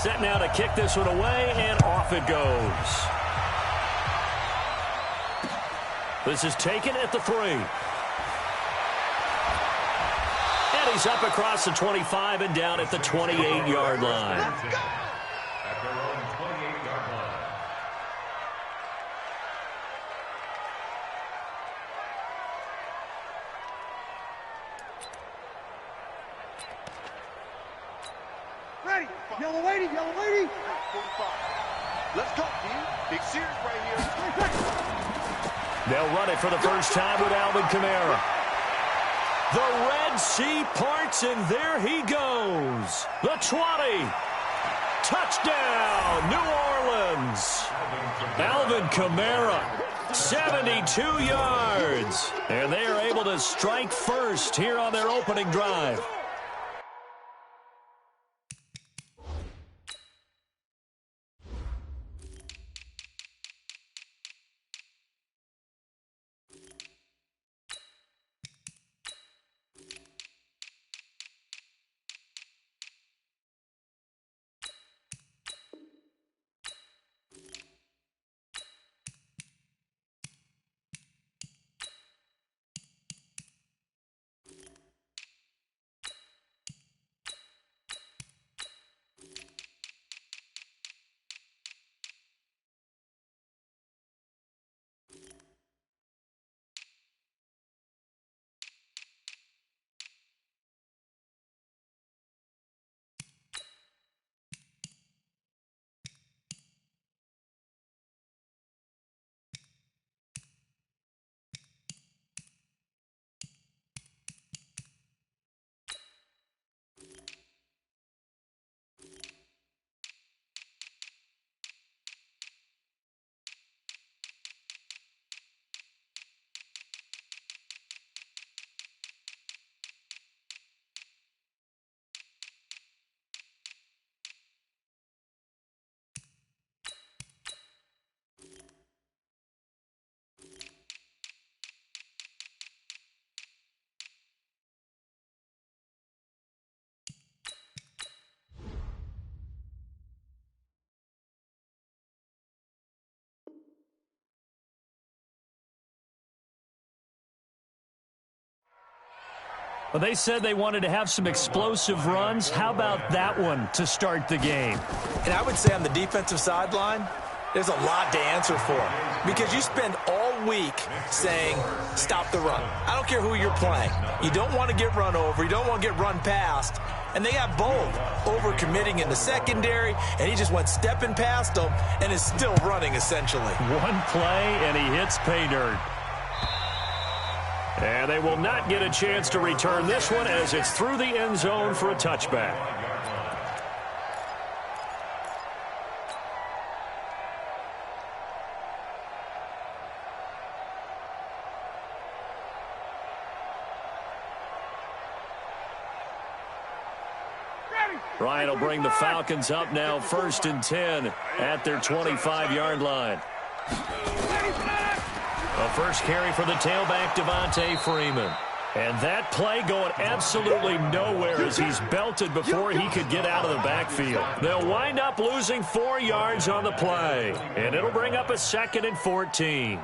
Set now to kick this one away, and off it goes. This is taken at the 3. And he's up across the 25 and down at the 28-yard line. Let's go! At their own 28-yard line. Ready. Yellow lady, yellow lady. 45. Let's go, dude. Big series right here. They'll run it for the first time with Alvin Kamara. The Red Sea parts, and there he goes. The 20. Touchdown, New Orleans. Alvin Kamara, 72 yards. And they are able to strike first here on their opening drive. Well, they said they wanted to have some explosive runs. How about that one to start the game? And I would say on the defensive sideline, there's a lot to answer for. Because you spend all week saying, stop the run. I don't care who you're playing. You don't want to get run over. You don't want to get run past. And they got bold, over-committing in the secondary, and he just went stepping past them and is still running, essentially. One play, and he hits pay dirt. And they will not get a chance to return this one as it's through the end zone for a touchback. Ryan will bring the Falcons up now 1st and 10 at their 25-yard line. A first carry for the tailback, Devontae Freeman. And that play going absolutely nowhere as he's belted before he could get out of the backfield. They'll wind up losing 4 yards on the play. And it'll bring up a 2nd and 14.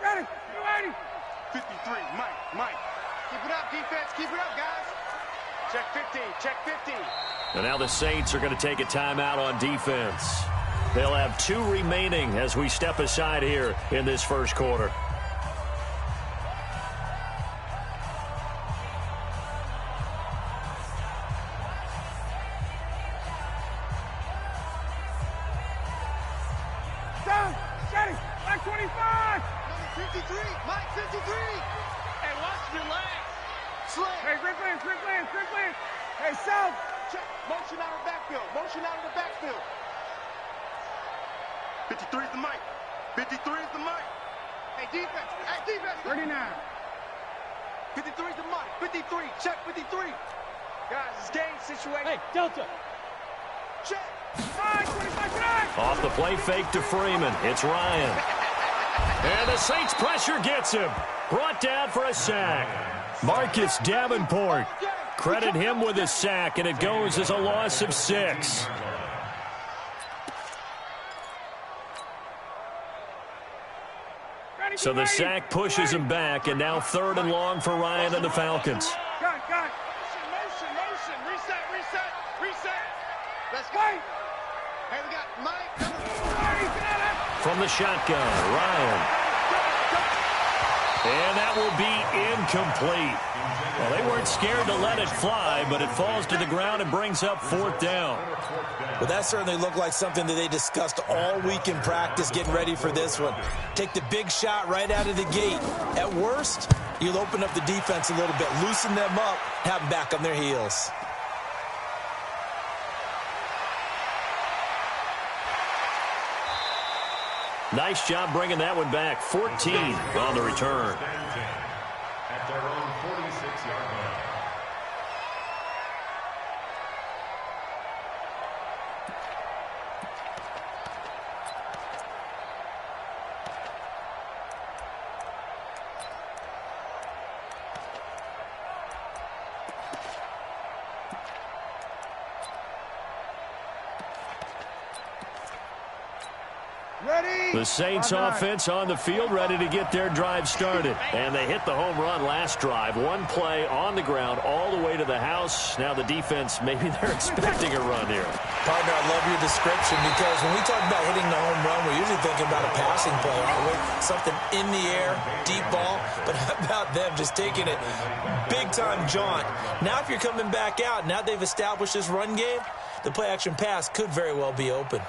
Ready. 53, Mike. Keep it up, defense. Keep it up, guys. Check 15, check 15. And now the Saints are going to take a timeout on defense. They'll have 2 remaining as we step aside here in this first quarter. Down. Steady. Back 25. Number 53, Mike 53. Hey, watch your leg. Sling. Hey, Rick Lance. Hey, South. Check. Motion out of the backfield. Motion out of the backfield. 53 is the mic. 53 is the mic. Hey, defense. 39. 53 is the mic. 53. Check 53. Guys, it's game situation. Hey, Delta. Check. 25 tonight. Off the play fake to Freeman. It's Ryan. And the Saints pressure gets him. Brought down for a sack. Marcus Davenport. Credit him with a sack, and it goes as a loss of 6. So the sack pushes him back, and now 3rd and long for Ryan and the Falcons. Motion. Reset. Let's go. Hey, we got Mike. From the shotgun, Ryan. And that will be incomplete. Well, they weren't scared to let it fly, but it falls to the ground and brings up 4th down. Well, that certainly looked like something that they discussed all week in practice, getting ready for this one. Take the big shot right out of the gate. At worst, you'll open up the defense a little bit, loosen them up, have them back on their heels. Nice job bringing that one back. 14 on the return. At their own 46-yard line. The Saints offense on the field, ready to get their drive started. And they hit the home run last drive. One play on the ground all the way to the house. Now the defense, maybe they're expecting a run here. Partner, I love your description, because when we talk about hitting the home run, we're usually thinking about a passing play, aren't we? Something in the air, deep ball. But how about them just taking it big-time jaunt? Now if you're coming back out, now they've established this run game, the play-action pass could very well be open.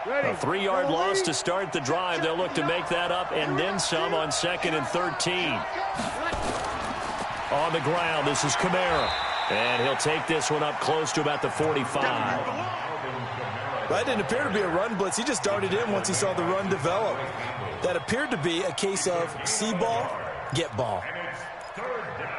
A 3-yard loss to start the drive. They'll look to make that up and then some on 2nd and 13. On the ground, this is Kamara. And he'll take this one up close to about the 45. That didn't appear to be a run blitz. He just darted in once he saw the run develop. That appeared to be a case of see ball, get ball. And it's 3rd down.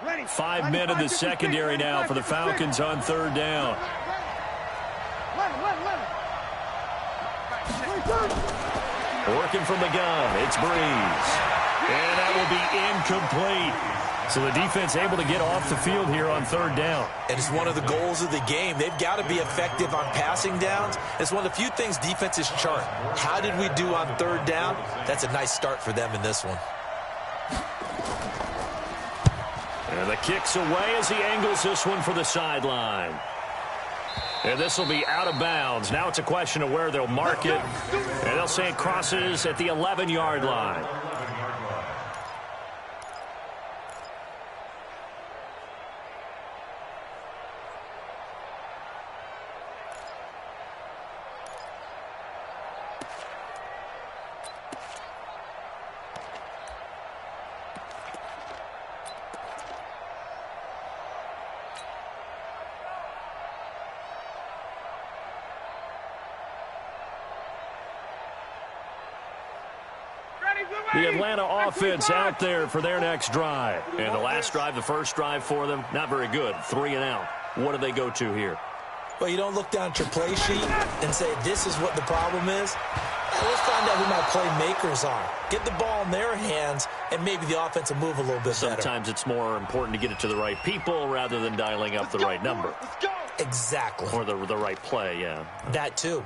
Ready. 5 men in the secondary now for the Falcons on 3rd down. Working from the gun, it's Breeze. And that will be incomplete. So the defense able to get off the field here on 3rd down. And it's one of the goals of the game. They've got to be effective on passing downs. It's one of the few things defenses chart. How did we do on 3rd down? That's a nice start for them in this one. And the kick's away as he angles this one for the sideline. And this will be out of bounds. Now it's a question of where they'll mark it. And they'll say it crosses at the 11-yard line. The Atlanta offense out there for their next drive. And the last drive, the first drive for them, not very good. 3 and out. What do they go to here? Well, you don't look down at your play sheet and say, this is what the problem is. Now, let's find out who my playmakers are. Get the ball in their hands, and maybe the offense will move a little bit better. Sometimes it's more important to get it to the right people rather than dialing up the right number. Exactly. Or the right play, yeah. That too.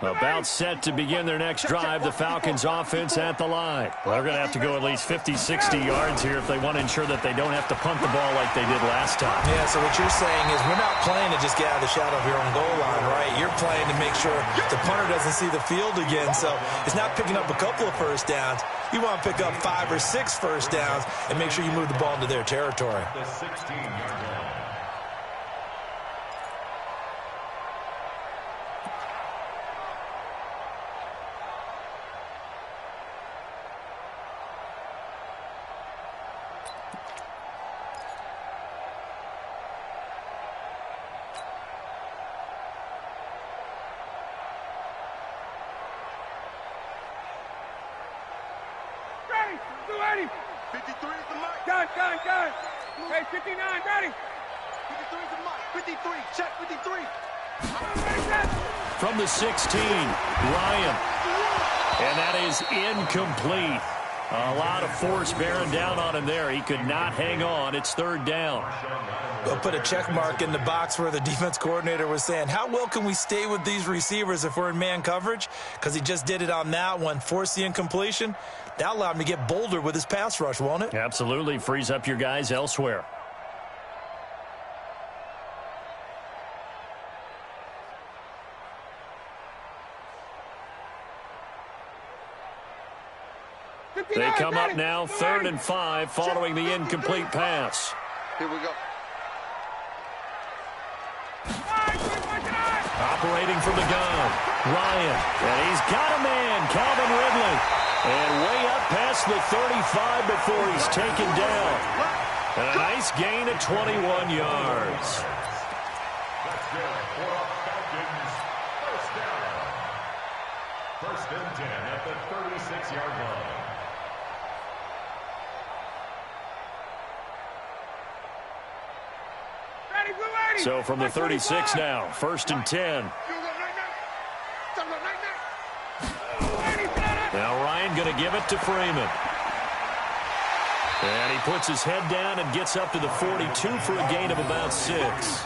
About set to begin their next drive, the Falcons offense at the line. Well, they're going to have to go at least 50, 60 yards here if they want to ensure that they don't have to punt the ball like they did last time. Yeah, so what you're saying is we're not playing to just get out of the shadow of your own goal line, right? You're playing to make sure the punter doesn't see the field again. So it's not picking up a couple of first downs. You want to pick up 5 or 6 first downs and make sure you move the ball into their territory. The 16-yard line. 280. 53 is the mic. Gun. Hey, 59, ready. 53 is the mic. 53, check 53. From the 16, Ryan. And that is incomplete. A lot of force bearing down on him there. He could not hang on. It's third down. They'll put a check mark in the box where the defense coordinator was saying, how well can we stay with these receivers if we're in man coverage? Because he just did it on that one, forced the incompletion. That allowed him to get bolder with his pass rush, won't it? Absolutely. Frees up your guys elsewhere. They come up now, 3rd and 5, following the incomplete pass. Here we go. Operating from the gun, Ryan. And he's got a man, Calvin Ridley. And way up past the 35 before he's taken down. And a nice gain of 21 yards. That's good for the Falcons. First down. 1st and 10 at the 36-yard line. So from the 36 now, 1st and 10. Now Ryan going to give it to Freeman. And he puts his head down and gets up to the 42 for a gain of about 6.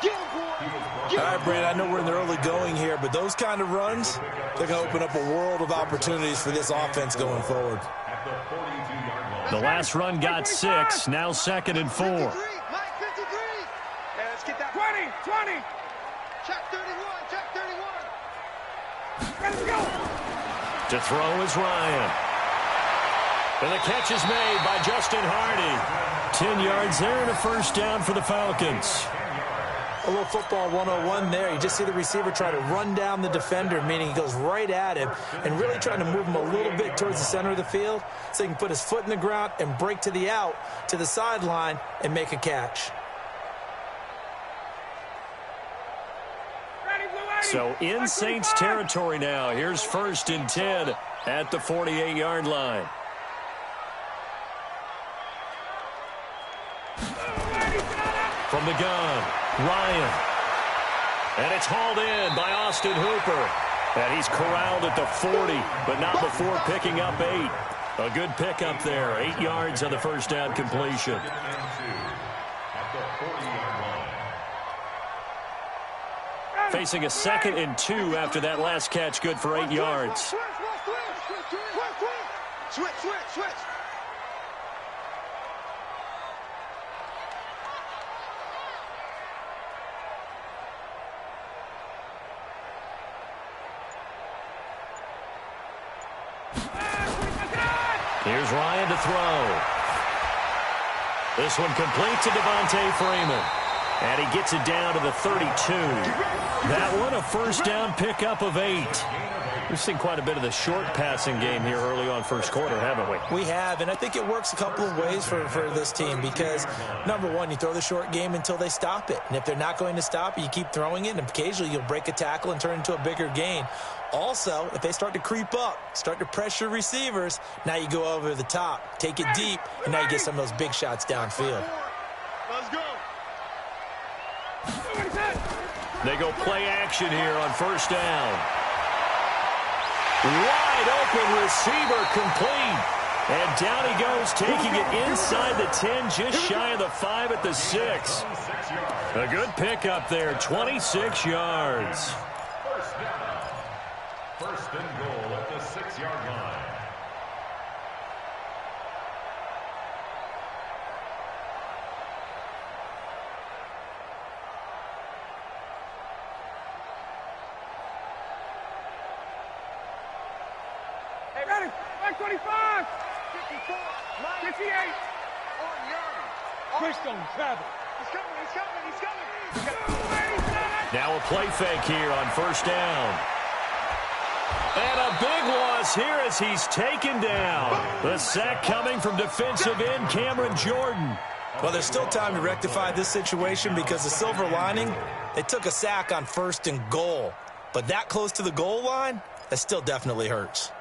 All right, Brad, I know we're in the early going here, but those kind of runs, they're going to open up a world of opportunities for this offense going forward. The last run got 6, now 2nd and 4. 20. Check 31, check 31. Let's go. To throw is Ryan. And the catch is made by Justin Hardy. 10 yards there and a first down for the Falcons. A little football 101 there. You just see the receiver try to run down the defender, meaning he goes right at him and really trying to move him a little bit towards the center of the field so he can put his foot in the ground and break to the out, to the sideline, and make a catch. So in Saints territory now. Here's 1st and 10 at the 48-yard line. From the gun, Ryan. And it's hauled in by Austin Hooper. And he's corralled at the 40, but not before picking up 8. A good pickup there. 8 yards on the first down completion. Facing a 2nd and 2 after that last catch, good for 8 yards. Switch. Here's Ryan to throw. This one complete to Devontae Freeman. And he gets it down to the 32. That one, a first down pickup of 8. We've seen quite a bit of the short passing game here early on first quarter, haven't we? We have, and I think it works a couple of ways for this team because, number one, you throw the short game until they stop it. And if they're not going to stop it, you keep throwing it, and occasionally you'll break a tackle and turn it into a bigger gain. Also, if they start to creep up, start to pressure receivers, now you go over the top, take it deep, and now you get some of those big shots downfield. Let's go. They go play action here on first down. Wide open receiver complete. And down he goes, taking it inside the 10, just shy of the 5 at the 6. A good pickup there, 26 yards. First down. 1st and goal at the 6-yard line. Hey, ready? 25. 54, 58. on yardage. Twist on travel. He's coming. Now a play fake here on first down. And a big loss here as he's taken down. The sack coming from defensive end Cameron Jordan. Well, there's still time to rectify this situation because the silver lining, they took a sack on 1st and goal. But that close to the goal line, that still definitely hurts.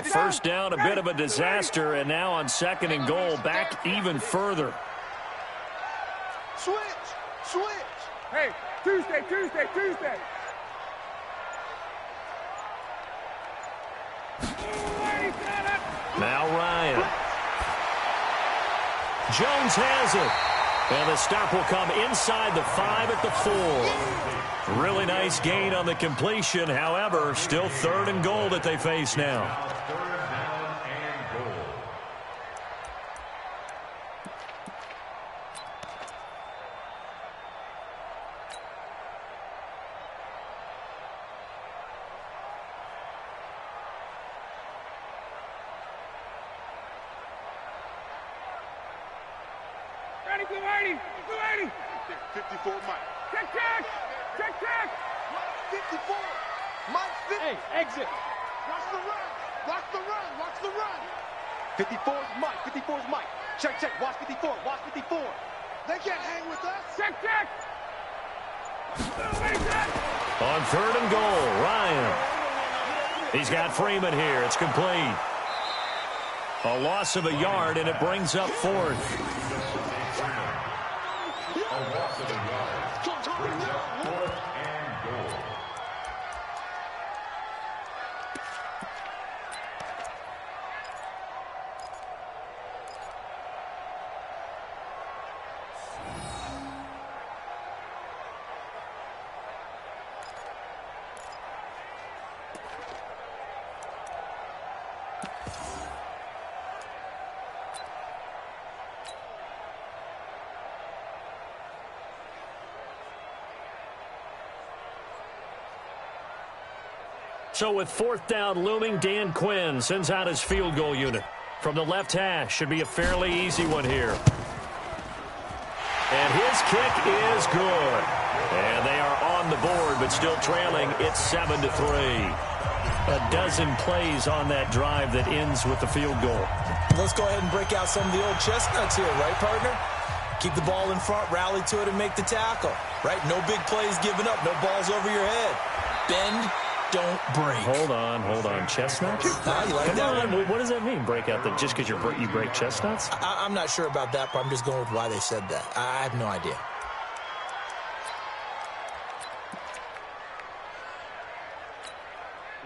First down, a bit of a disaster, and now on second and goal, back even further. Switch. Hey, Tuesday. Now Ryan. Jones has it. And the stop will come inside the 5 at the 4. Really nice gain on the completion. However, still third and goal that they face now. Blue 80. 54, Mike. Check. 54. Mike, 50. Hey, exit. Watch the run. 54 is Mike. 54 is Mike. Check. Watch 54. They can't hang with us. Check. On third and goal, Ryan. He's got Freeman here. It's complete. A loss of a yard, and it brings up fourth. So with fourth down looming, Dan Quinn sends out his field goal unit. From the left hash, should be a fairly easy one here. And his kick is good. And they are on the board, but still trailing. It's 7-3. A dozen plays on that drive that ends with the field goal. Let's go ahead and break out some of the old chestnuts here, right, partner? Keep the ball in front, rally to it, and make the tackle. Right? No big plays given up. No balls over your head. Bend. Don't break. Hold on. Chestnuts? You like Come that on. one? What does that mean, break out? Just because you break chestnuts? I'm not sure about that, but I'm just going with why they said that. I have no idea.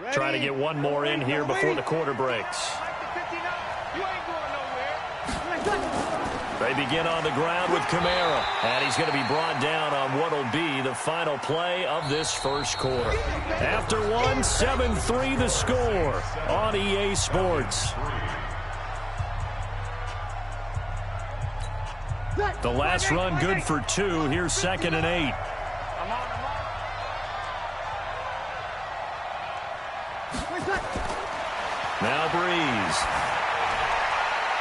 Ready. Trying to get one more in here before the quarter breaks. You ain't going nowhere. They begin on the ground with Kamara. And he's going to be brought down on what will be the final play of this first quarter. After one, 7-3 the score on EA Sports. The last run good for 2. Here's 2nd and 8. Now Breeze.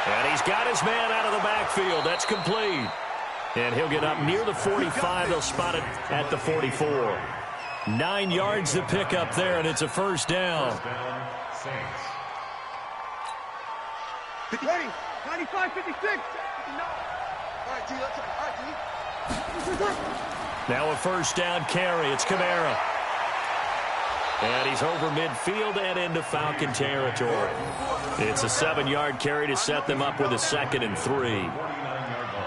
And he's got his man out of the backfield. That's complete. And he'll get up near the 45. They'll spot it at the 44. 9 yards to pick up there, and it's a first down. Ready. 95, 56. All right, D, let's go. Now a first down carry. It's Kamara. And he's over midfield and into Falcon territory. It's a 7-yard carry to set them up with a 2nd and 3.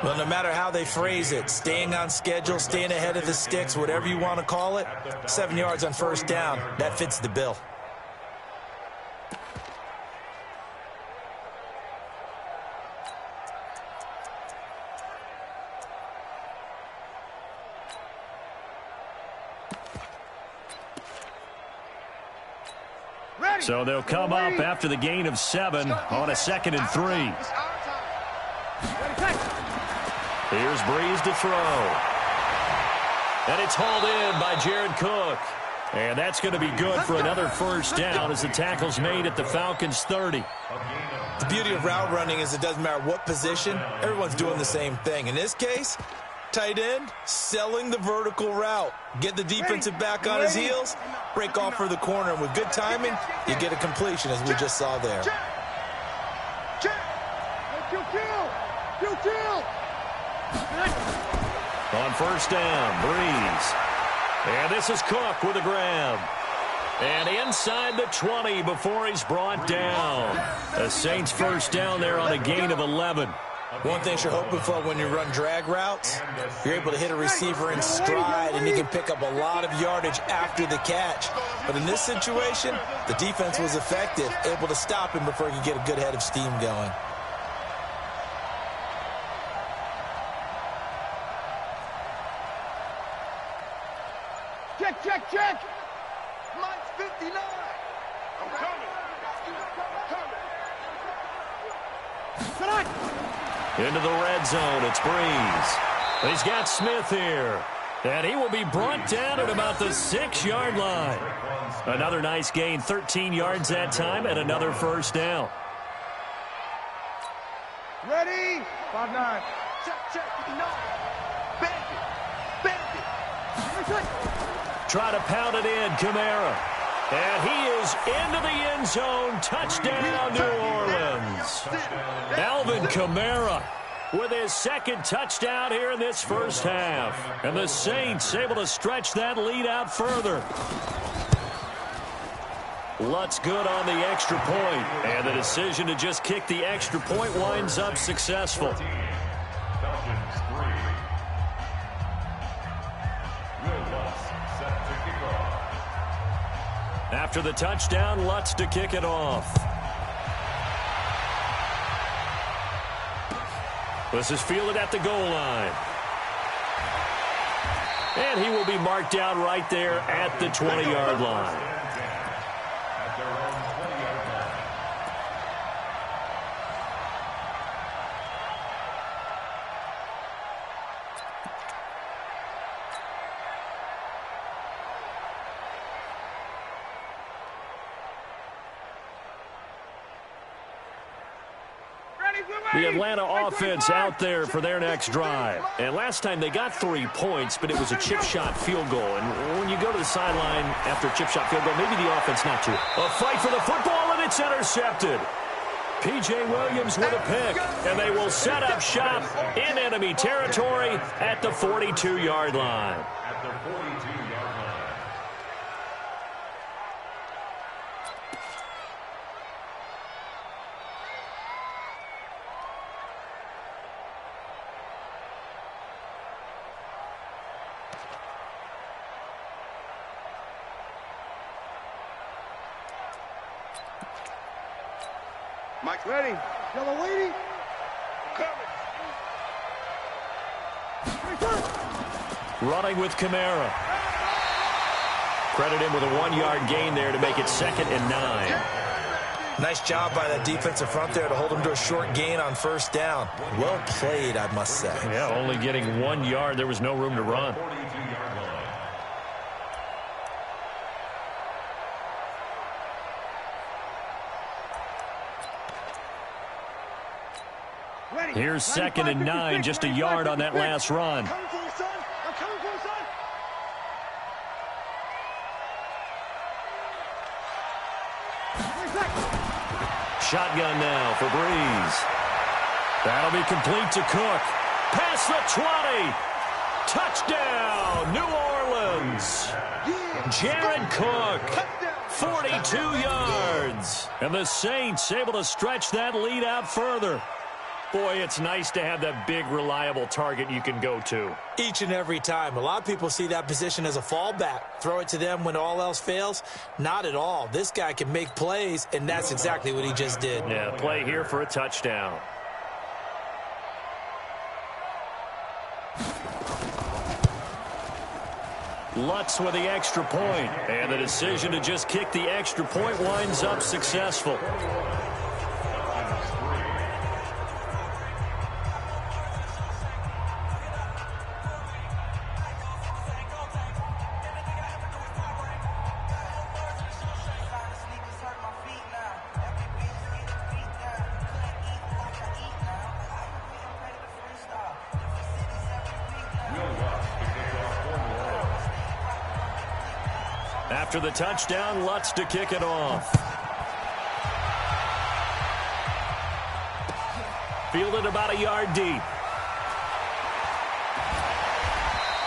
Well, no matter how they phrase it, staying on schedule, staying ahead of the sticks, whatever you want to call it, 7 yards on first down, that fits the bill. So they'll come up after the gain of 7 on a 2nd and 3. Here's Breeze to throw. And it's hauled in by Jared Cook. And that's going to be good for another first down as the tackle's made at the Falcons' 30. The beauty of route running is it doesn't matter what position, everyone's doing the same thing. In this case, tight end, selling the vertical route. Get the defensive back on his heels, break off for the corner, and with good timing, you get a completion, as we just saw there. Kill. On first down, Breeze. And this is Cook with a grab. And inside the 20 before he's brought down. The Saints first down there on a gain of 11. One thing you're hoping for when you run drag routes, you're able to hit a receiver in stride, and he can pick up a lot of yardage after the catch. But in this situation, the defense was effective, able to stop him before he could get a good head of steam going. Check. Mike's 59. I'm coming. Into the red zone, it's Breeze. He's got Smith here. And he will be brought down at about the 6-yard line. Another nice gain, 13 yards that time, and another first down. Ready? 5-9. Check, 59. Bend it. Try to pound it in, Kamara. And he is into the end zone. Touchdown, New Orleans. Alvin Kamara with his second touchdown here in this first half. And the Saints able to stretch that lead out further. Lutz good on the extra point. And the decision to just kick the extra point winds up successful. After the touchdown, Lutz to kick it off. This is fielded at the goal line. And he will be marked down right there at the 20-yard line. The Atlanta offense out there for their next drive. And last time they got 3 points, but it was a chip shot field goal. And when you go to the sideline after a chip shot field goal, maybe the offense not to. A fight for the football, and it's intercepted. P.J. Williams with a pick, and they will set up shop in enemy territory at the 42-yard line. At the 42-yard line. Mike's Ready? Yellow lady? coming. Running with Kamara. Credit him with a 1-yard gain there to make it 2nd and 9. Nice job by that defensive front there to hold him to a short gain on first down. Well played, I must say. Yeah, only getting 1 yard. There was no room to run. 42-yard line. Ready? Here's 2nd and 9, just a yard on that last run. I'm coming for you, son. I'm coming for you, son. Shotgun now for Breeze. That'll be complete to Cook. Past the 20. Touchdown, New Orleans. Jared Cook, 42 yards. And the Saints able to stretch that lead out further. Boy, it's nice to have that big, reliable target you can go to. Each and every time. A lot of people see that position as a fallback. Throw it to them when all else fails. Not at all. This guy can make plays, and that's exactly what he just did. Yeah, play here for a touchdown. Lutz with the extra point. And the decision to just kick the extra point winds up successful. After the touchdown, Lutz to kick it off. Fielded about a yard deep.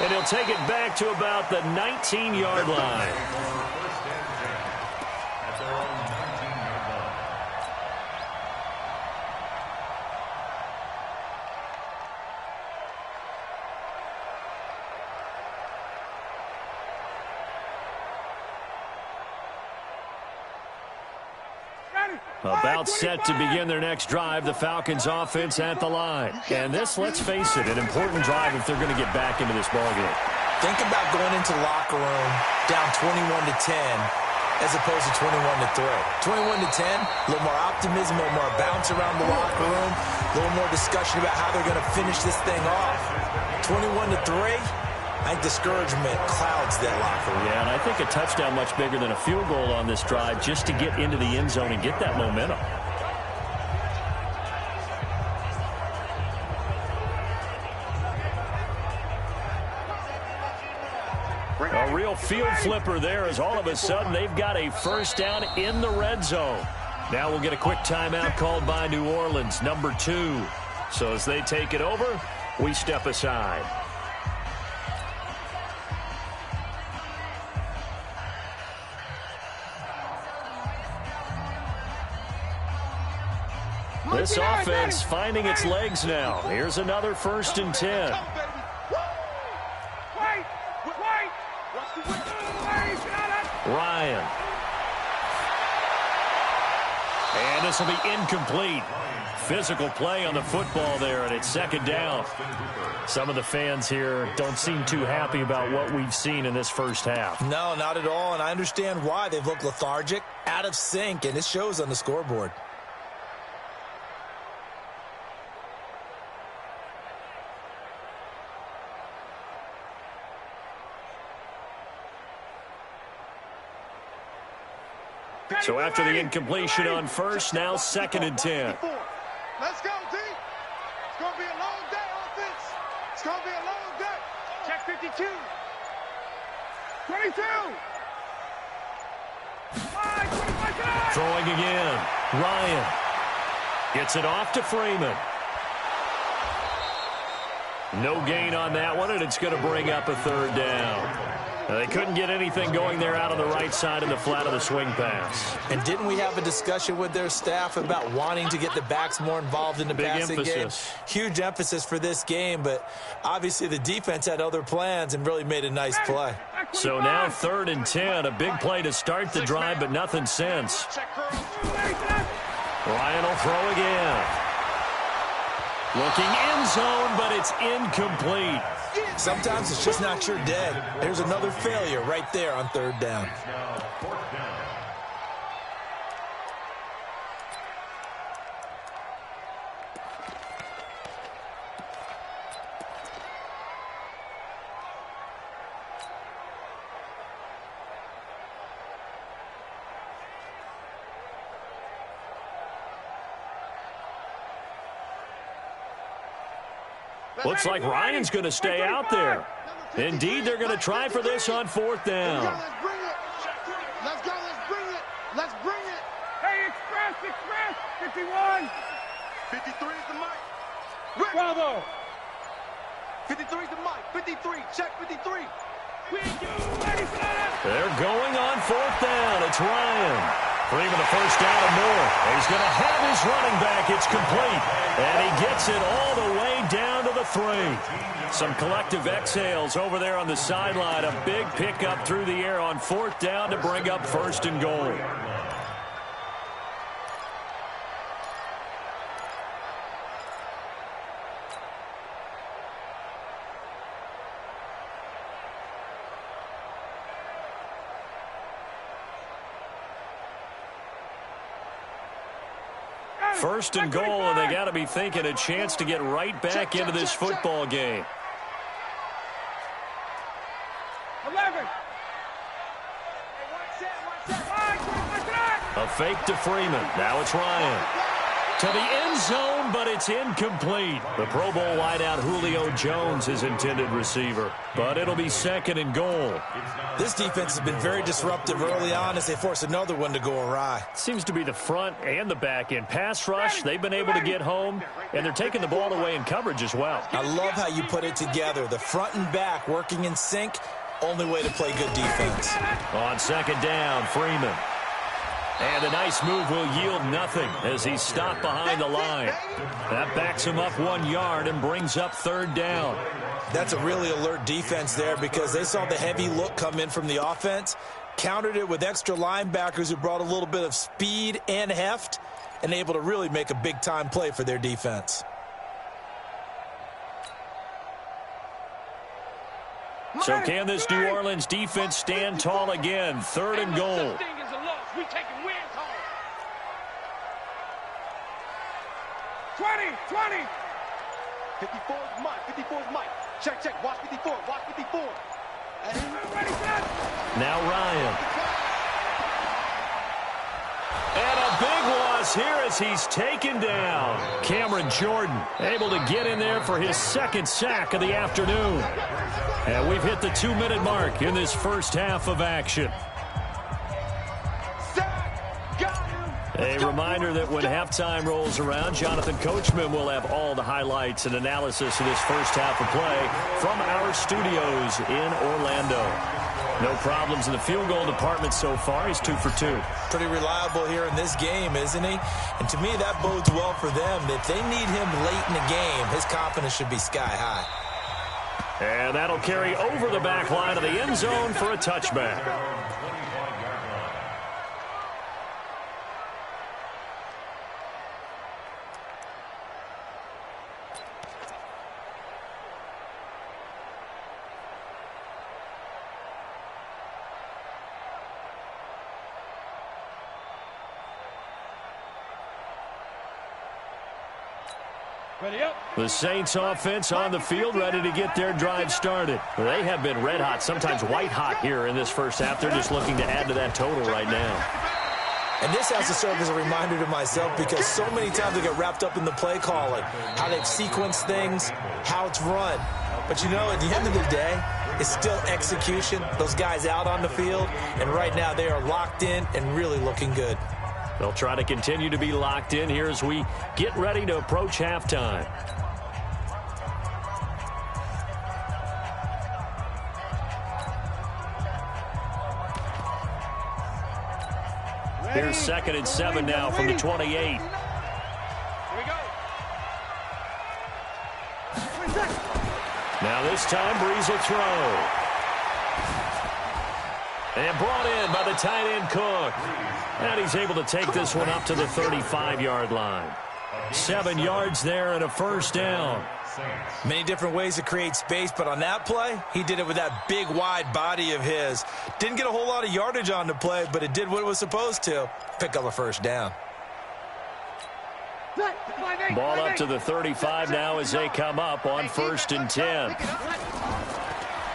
And he'll take it back to about the 19-yard line. About set to begin their next drive, the Falcons offense at the line. And this, let's face it, an important drive if they're going to get back into this ballgame. Think about going into the locker room down 21-10 as opposed to 21-3. 21-10, a little more optimism, a little more bounce around the locker room, a little more discussion about how they're going to finish this thing off. 21-3, I think discouragement clouds that locker room. Yeah, and I think a touchdown much bigger than a field goal on this drive just to get into the end zone and get that momentum. A real field flipper there as all of a sudden they've got a first down in the red zone. Now we'll get a quick timeout called by New Orleans, number 2. So as they take it over, we step aside. This offense finding its legs now. Here's another 1st and 10. Ryan. And this will be incomplete. Physical play on the football there, and it's 2nd down. Some of the fans here don't seem too happy about what we've seen in this first half. No, not at all, and I understand why. They've looked lethargic, out of sync, and it shows on the scoreboard. So after the incompletion on first, now 2nd and 10. Let's go, D. It's going to be a long day, offense. It's going to be a long day. Check 52. 22. Throwing again. Ryan gets it off to Freeman. No gain on that one, and it's going to bring up a 3rd down. Now, they couldn't get anything going there out on the right side of the flat of the swing pass. And didn't we have a discussion with their staff about wanting to get the backs more involved in the passing game? Huge emphasis for this game, but obviously the defense had other plans and really made a nice play. So now 3rd and 10, a big play to start the drive, but nothing since. Ryan will throw again. Looking end zone, but it's incomplete. Sometimes it's just not your day. There's another failure right there on 3rd down. Looks like Ryan's going to stay out there. Indeed, they're going to try for this on 4th down. Let's bring it. Let's go. Let's bring it. Let's bring it. Hey, Express, 51. 53 is the mic. Bravo. 53 is the mic. 53. Check 53. They're going on 4th down. It's Ryan. Freeman a first down and more. He's going to have his running back. It's complete. And he gets it all the way down to the 3. Some collective exhales over there on the sideline. A big pickup through the air on 4th down to bring up 1st and goal. First and goal, and they got to be thinking a chance to get right back into this football game. 11. A fake to Freeman. Now it's Ryan. To the end zone, but it's incomplete. The Pro Bowl wideout Julio Jones is intended receiver, but it'll be 2nd and goal. This defense has been very disruptive early on as they force another one to go awry. Seems to be the front and the back end. Pass rush, they've been able to get home, and they're taking the ball away in coverage as well. I love how you put it together. The front and back working in sync, only way to play good defense. On 2nd down, Freeman. And a nice move will yield nothing as he's stopped behind the line. That backs him up 1 yard and brings up 3rd down. That's a really alert defense there because they saw the heavy look come in from the offense, countered it with extra linebackers who brought a little bit of speed and heft, and able to really make a big-time play for their defense. So can this New Orleans defense stand tall again? 3rd and goal. We taking wins home. 20. 54 is Mike. 54 is Mike. Check. Watch 54. Watch 54. Ready, set. Now Ryan. And a big loss here as he's taken down. Cameron Jordan able to get in there for his 2nd sack of the afternoon. And we've hit the 2-minute mark in this first half of action. A reminder that when halftime rolls around, Jonathan Coachman will have all the highlights and analysis of this first half of play from our studios in Orlando. No problems in the field goal department so far. He's 2 for 2. Pretty reliable here in this game, isn't he? And to me, that bodes well for them. If they need him late in the game, his confidence should be sky high. And that'll carry over the back line of the end zone for a touchback. The Saints offense on the field, ready to get their drive started. They have been red hot, sometimes white hot here in this first half. They're just looking to add to that total right now. And this has to serve as a reminder to myself because so many times I get wrapped up in the play calling, how they've sequenced things, how it's run. But, you know, at the end of the day, it's still execution. Those guys out on the field, and right now they are locked in and really looking good. They'll try to continue to be locked in here as we get ready to approach halftime. Here's 2nd and 7 now from the 28. Here we go. Now this time, Breeze will throw. And brought in by the tight end Cook. And he's able to take this one up to the 35-yard line. 7 yards there and a first down. Many different ways to create space, but on that play, he did it with that big, wide body of his. Didn't get a whole lot of yardage on the play, but it did what it was supposed to. Pick up a first down. Ball up to the 35 now as they come up on 1st and 10.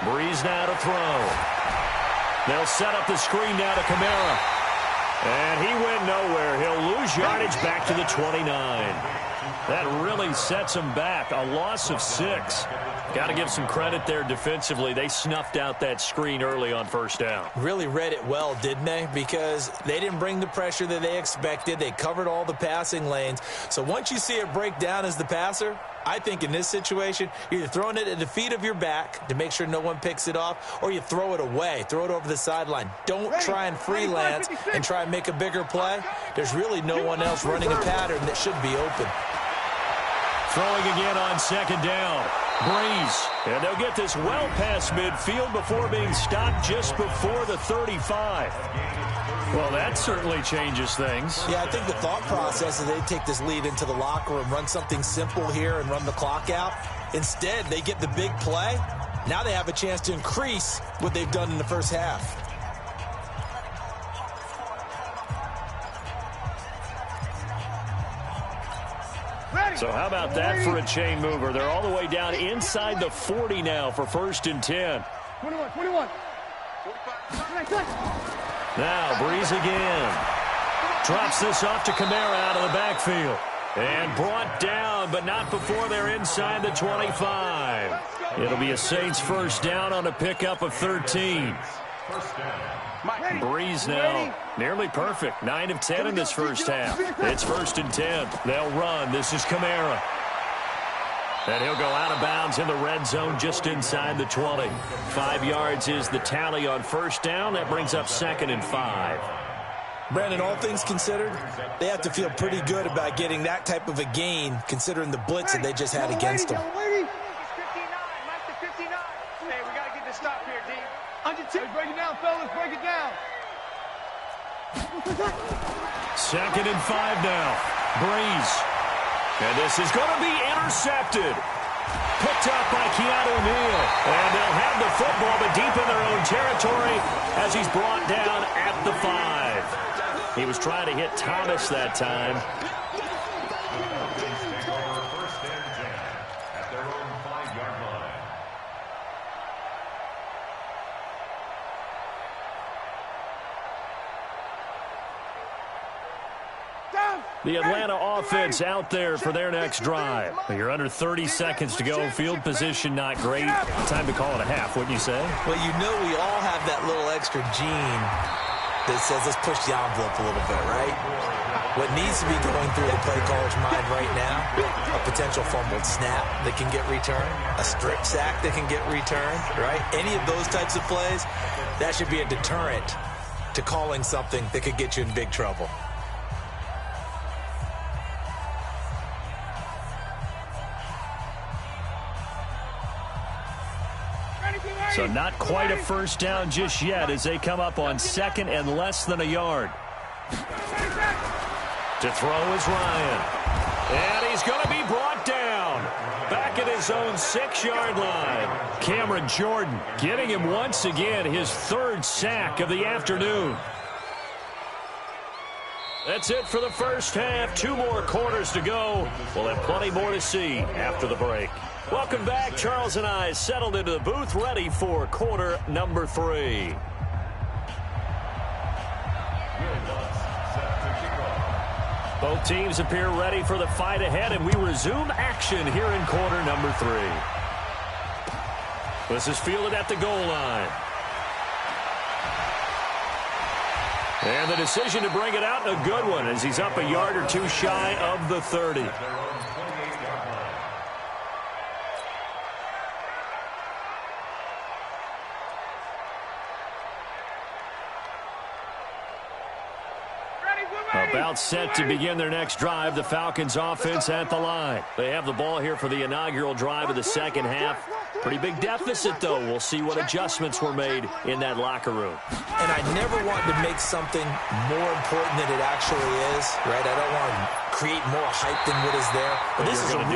Breeze now to throw. They'll set up the screen now to Kamara. And he went nowhere. He'll lose yardage back to the 29. That really sets him back. A loss of 6. Got to give some credit there defensively. They snuffed out that screen early on first down. Really read it well, didn't they? Because they didn't bring the pressure that they expected. They covered all the passing lanes. So once you see it break down as the passer, I think in this situation, you're either throwing it at the feet of your back to make sure no one picks it off, or you throw it away, throw it over the sideline. Don't try and freelance and try and make a bigger play. There's really no one else running a pattern that should be open. Throwing again on 2nd down. Breeze. And they'll get this well past midfield before being stopped just before the 35. Well, that certainly changes things. Yeah, I think the thought process is they take this lead into the locker room, run something simple here and run the clock out. Instead, they get the big play. Now they have a chance to increase what they've done in the first half. So how about that for a chain mover? They're all the way down inside the 40 now for 1st and 10. 21. Now Breeze again. Drops this off to Kamara out of the backfield. And brought down, but not before they're inside the 25. It'll be a Saints first down on a pickup of 13. Breeze now nearly perfect. 9 of 10 in this first half. It's 1st and 10. They'll run. This is Kamara. And he'll go out of bounds in the red zone just inside the 20. 5 yards is the tally on first down. That brings up 2nd and 5. Brandon, all things considered, they have to feel pretty good about getting that type of a gain considering the blitz that they just had against them. 59, Mike the 59. Hey, we got to get this stop here, D. Under 2. Break it down, fellas. Break it down. 2nd and 5 now. Breeze. And this is going to be intercepted. Picked up by Keanu Neal. And they'll have the football, but deep in their own territory as he's brought down at the 5. He was trying to hit Thomas that time. The Atlanta offense out there for their next drive. You're under 30 seconds to go. Field position not great. Time to call it a half, wouldn't you say? Well, you know we all have that little extra gene that says let's push the envelope a little bit, right? What needs to be going through the play caller's mind right now, a potential fumbled snap that can get returned, a strip sack that can get returned, right? Any of those types of plays, that should be a deterrent to calling something that could get you in big trouble. So not quite a first down just yet as they come up on 2nd and less than a yard. To throw is Ryan. And he's going to be brought down. Back at his own 6-yard line. Cameron Jordan getting him once again his 3rd sack of the afternoon. That's it for the first half. 2 more quarters to go. We'll have plenty more to see after the break. Welcome back. Charles and I settled into the booth, ready for quarter number 3. Both teams appear ready for the fight ahead, and we resume action here in quarter number 3. This is fielded at the goal line. And the decision to bring it out, a good one, as he's up a yard or 2 shy of the 30. About set to begin their next drive, the Falcons offense at the line. They have the ball here for the inaugural drive of the second half. Pretty big deficit, though. We'll see what adjustments were made in that locker room. And I never want to make something more important than it actually is, right? I don't want to create more hype than what is there. But this is I'm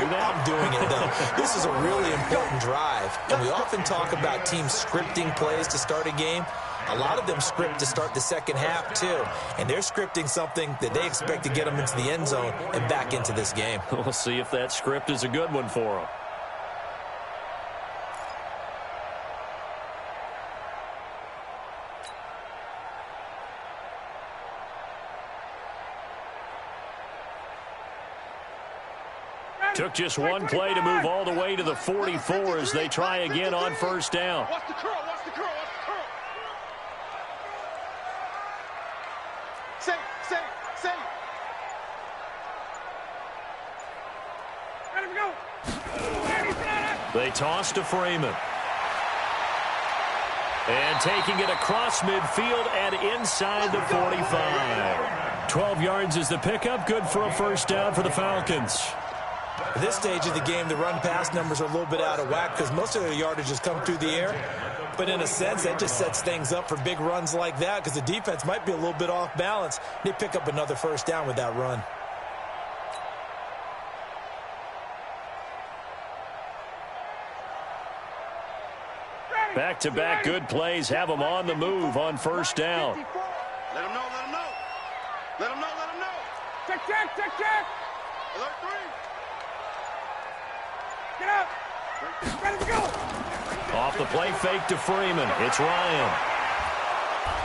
doing it, though. This is a really important drive. And we often talk about teams scripting plays to start a game. A lot of them script to start the second half, too. And they're scripting something that they expect to get them into the end zone and back into this game. We'll see if that script is a good one for them. Took just one play to move all the way to the 44 as they try again on first down. Watch the curl, watch the curl, watch the curl. Save. Let him go. They toss to Freeman. And taking it across midfield and inside the 45. 12 yards is the pickup. Good for a first down for the Falcons. At this stage of the game, the run-pass numbers are a little bit out of whack because most of their yardage has come through the air. But in a sense, that just sets things up for big runs like that because the defense might be a little bit off balance. They pick up another first down with that run. Back-to-back good plays have them on the move on first down. Let him know. Check. Alert 3. Get up. Let him go. Off the play fake to Freeman. It's Ryan.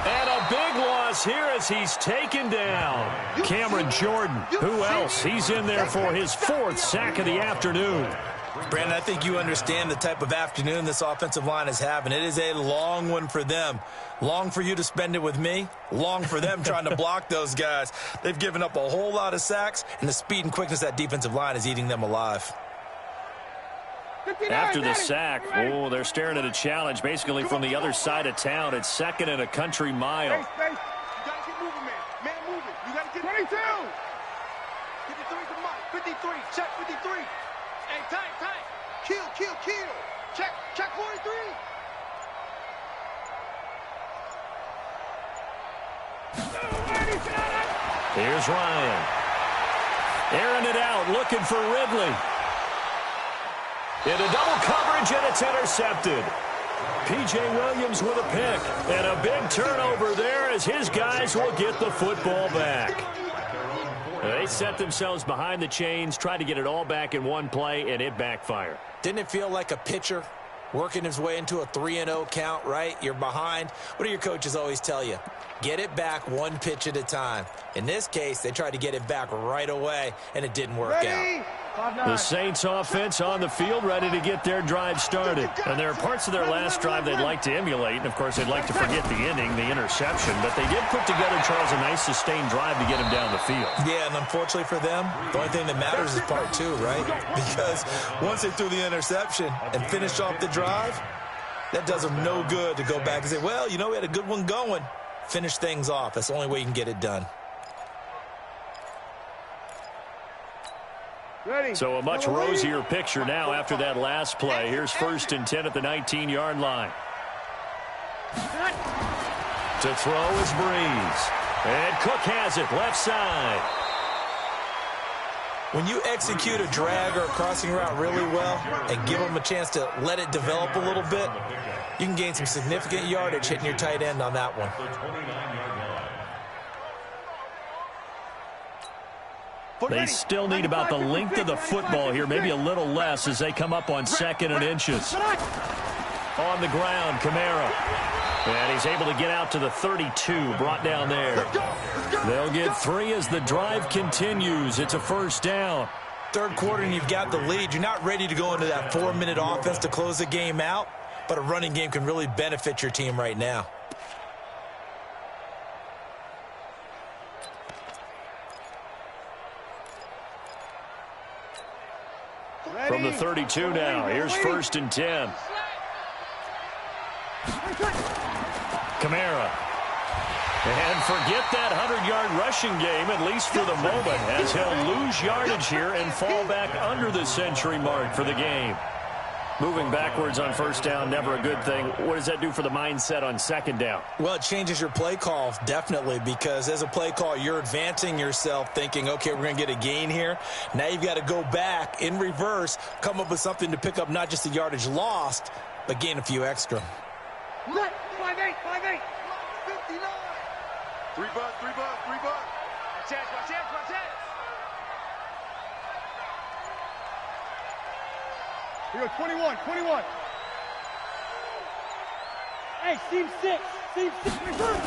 And a big loss here as he's taken down. Cameron Jordan. Who else? He's in there for his 4th sack of the afternoon. Brandon, I think you understand the type of afternoon this offensive line is having. It is a long one for them. Long for you to spend it with me. Long for them trying to block those guys. They've given up a whole lot of sacks, and the speed and quickness of that defensive line is eating them alive. After the sack, they're staring at a challenge basically from the other side of town. It's 2nd and a country mile. You got to get moving, man. Man moving. You got to get 22. 53 to Mike. 53. Check 53. Hey, tight. Kill. Check 43. Here's Ryan. Airing it out, looking for Ridley. Into double coverage, and it's intercepted. P.J. Williams with a pick. And a big turnover there as his guys will get the football back. They set themselves behind the chains, tried to get it all back in one play, and it backfired. Didn't it feel like a pitcher working his way into a 3-0 count, right? You're behind. What do your coaches always tell you? Get it back one pitch at a time. In this case, they tried to get it back right away, and it didn't work out. The Saints offense on the field, ready to get their drive started. And there are parts of their last drive they'd like to emulate. And, of course, they'd like to forget the ending, the interception. But they did put together, Charles, a nice sustained drive to get him down the field. Yeah, and unfortunately for them, the only thing that matters is part two, right? Because once they threw the interception and finished off the drive, that does them no good to go back and say, well, you know, we had a good one going. Finish things off. That's the only way you can get it done. So a much rosier picture now after that last play. Here's 1st and 10 at the 19-yard line. To throw is Breeze. And Cook has it, left side. When you execute a drag or a crossing route really well and give them a chance to let it develop a little bit, you can gain some significant yardage hitting your tight end on that one. They still need about the length of the football here, maybe a little less as they come up on 2nd and inches. On the ground, Kamara. And he's able to get out to the 32, brought down there. They'll get 3 as the drive continues. It's a 1st down. Third quarter and you've got the lead. You're not ready to go into that 4-minute offense to close the game out, but a running game can really benefit your team right now. From the 32 now, here's 1st and 10. Kamara. And forget that 100-yard rushing game, at least for the moment, as he'll lose yardage here and fall back under the century mark for the game. Moving backwards on 1st down, never a good thing. What does that do for the mindset on 2nd down? Well, it changes your play call, definitely, because as a play call, you're advancing yourself thinking, okay, we're going to get a gain here. Now you've got to go back in reverse, come up with something to pick up not just the yardage lost, but gain a few extra. 5-8, 5-8. 59. 3 bucks, 3 bucks, 3 bucks. Watch it, watch it, watch it. Here we go, 21, 21. Hey, seam 6, return.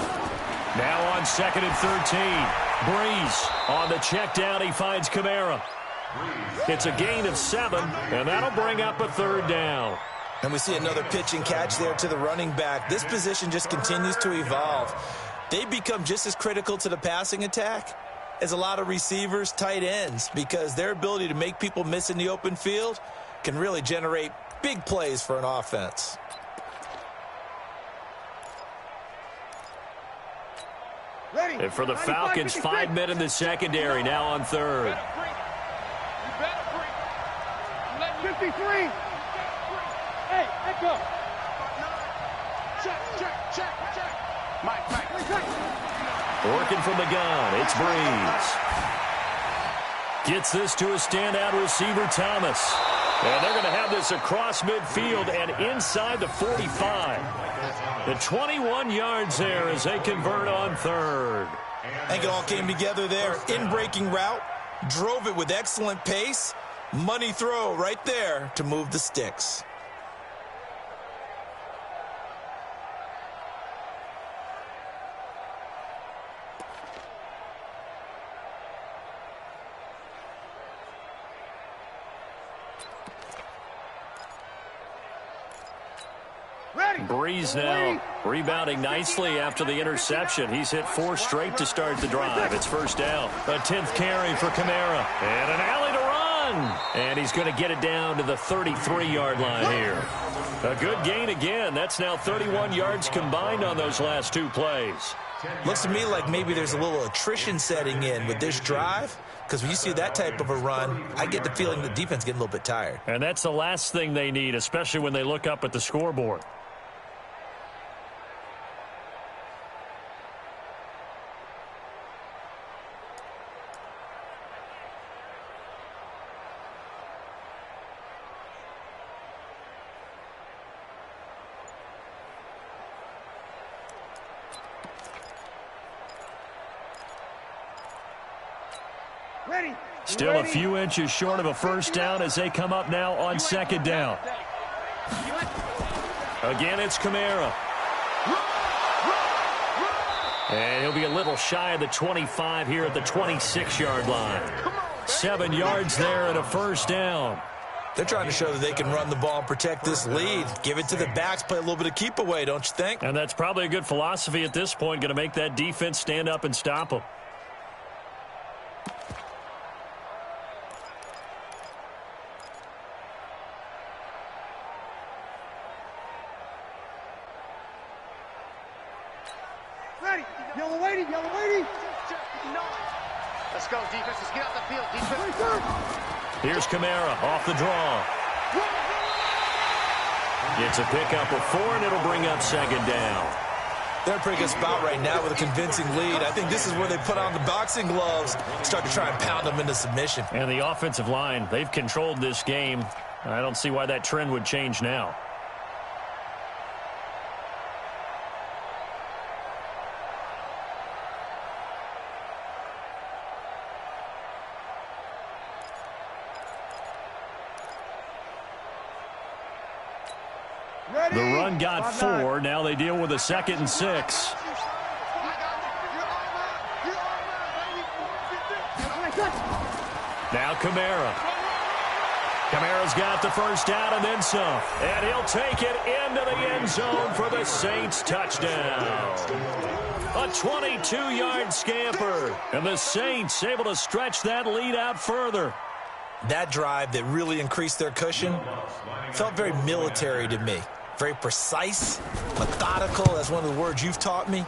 Now on 2nd and 13. Breeze on the check down. He finds Kamara. It's a gain of 7, and that'll bring up a 3rd down. And we see another pitch and catch there to the running back. This position just continues to evolve. They become just as critical to the passing attack as a lot of receivers, tight ends, because their ability to make people miss in the open field can really generate big plays for an offense. Ready. And for the Falcons, 5 men in the secondary, now on 3rd. 53. Hey, let go. Check. Mike. Working from the gun, it's Breeze. Gets this to a standout receiver, Thomas. And they're going to have this across midfield and inside the 45. The 21 yards there as they convert on 3rd. I think it all came together there. In-breaking route, drove it with excellent pace. Money throw right there to move the sticks. Breeze now rebounding nicely after the interception. He's hit 4 straight to start the drive. It's 1st down. A 10th carry for Kamara. And an alley to run. And he's going to get it down to the 33-yard line here. A good gain again. That's now 31 yards combined on those last 2 plays. Looks to me like maybe there's a little attrition setting in with this drive, because when you see that type of a run, I get the feeling the defense getting a little bit tired. And that's the last thing they need, especially when they look up at the scoreboard. Still a few inches short of a first down as they come up now on second down. Again, it's Kamara. And he'll be a little shy of the 25 here at the 26-yard line. 7 yards there and a first down. They're trying to show that they can run the ball and protect this lead. Give it to the backs, play a little bit of keep away, don't you think? And that's probably a good philosophy at this point, going to make that defense stand up and stop them. Ready. Yellow waiting. Yellow waiting. Let's go, defense. Let's get out the field. Defense. Here's Kamara off the draw. It's a pickup of 4, and it'll bring up second down. They're in a pretty good spot right now with a convincing lead. I think this is where they put on the boxing gloves, start to try and pound them into submission. And the offensive line, they've controlled this game. I don't see why that trend would change now. The run got 4. Now they deal with a 2nd and 6. Now Kamara. Kamara's got the first down and then some. And he'll take it into the end zone for the Saints touchdown. A 22-yard scamper. And the Saints able to stretch that lead out further. That drive that really increased their cushion felt very military to me. Very precise, methodical. That's one of the words you've taught me.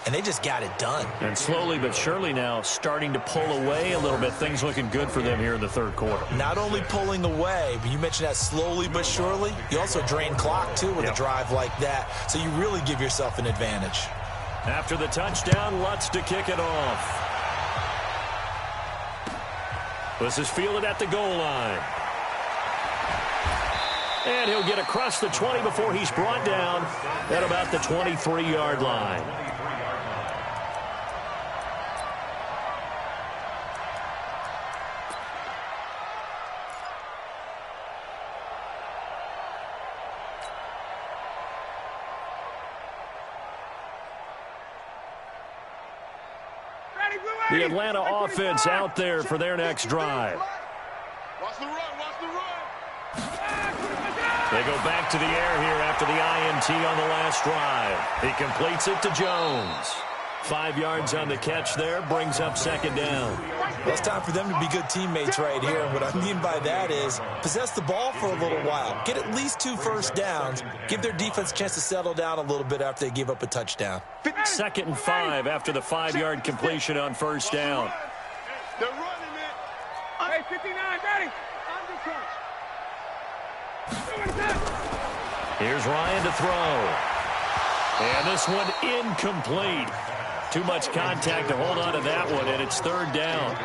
And they just got it done. And slowly but surely now starting to pull away a little bit. Things looking good for them here in the third quarter. Not only pulling away, but you mentioned that slowly but surely. You also drain clock, too, with a drive like that. So you really give yourself an advantage. After the touchdown, Lutz to kick it off. This is fielded at the goal line. And he'll get across the 20 before he's brought down at about the 23-yard line. The Atlanta offense out there for their next drive. Watch the run. Watch the run. They go back to the air here after the INT on the last drive. He completes it to Jones. 5 yards on the catch there, brings up second down. Well, it's time for them to be good teammates right here. And what I mean by that is possess the ball for a little while. Get at least 2 first downs. Give their defense a chance to settle down a little bit after they give up a touchdown. 2nd and 5 after the 5-yard completion on first down. They're running it. Hey, 59, ready. Here's Ryan to throw. And this one incomplete. Too much contact to hold on to that one, and it's third down.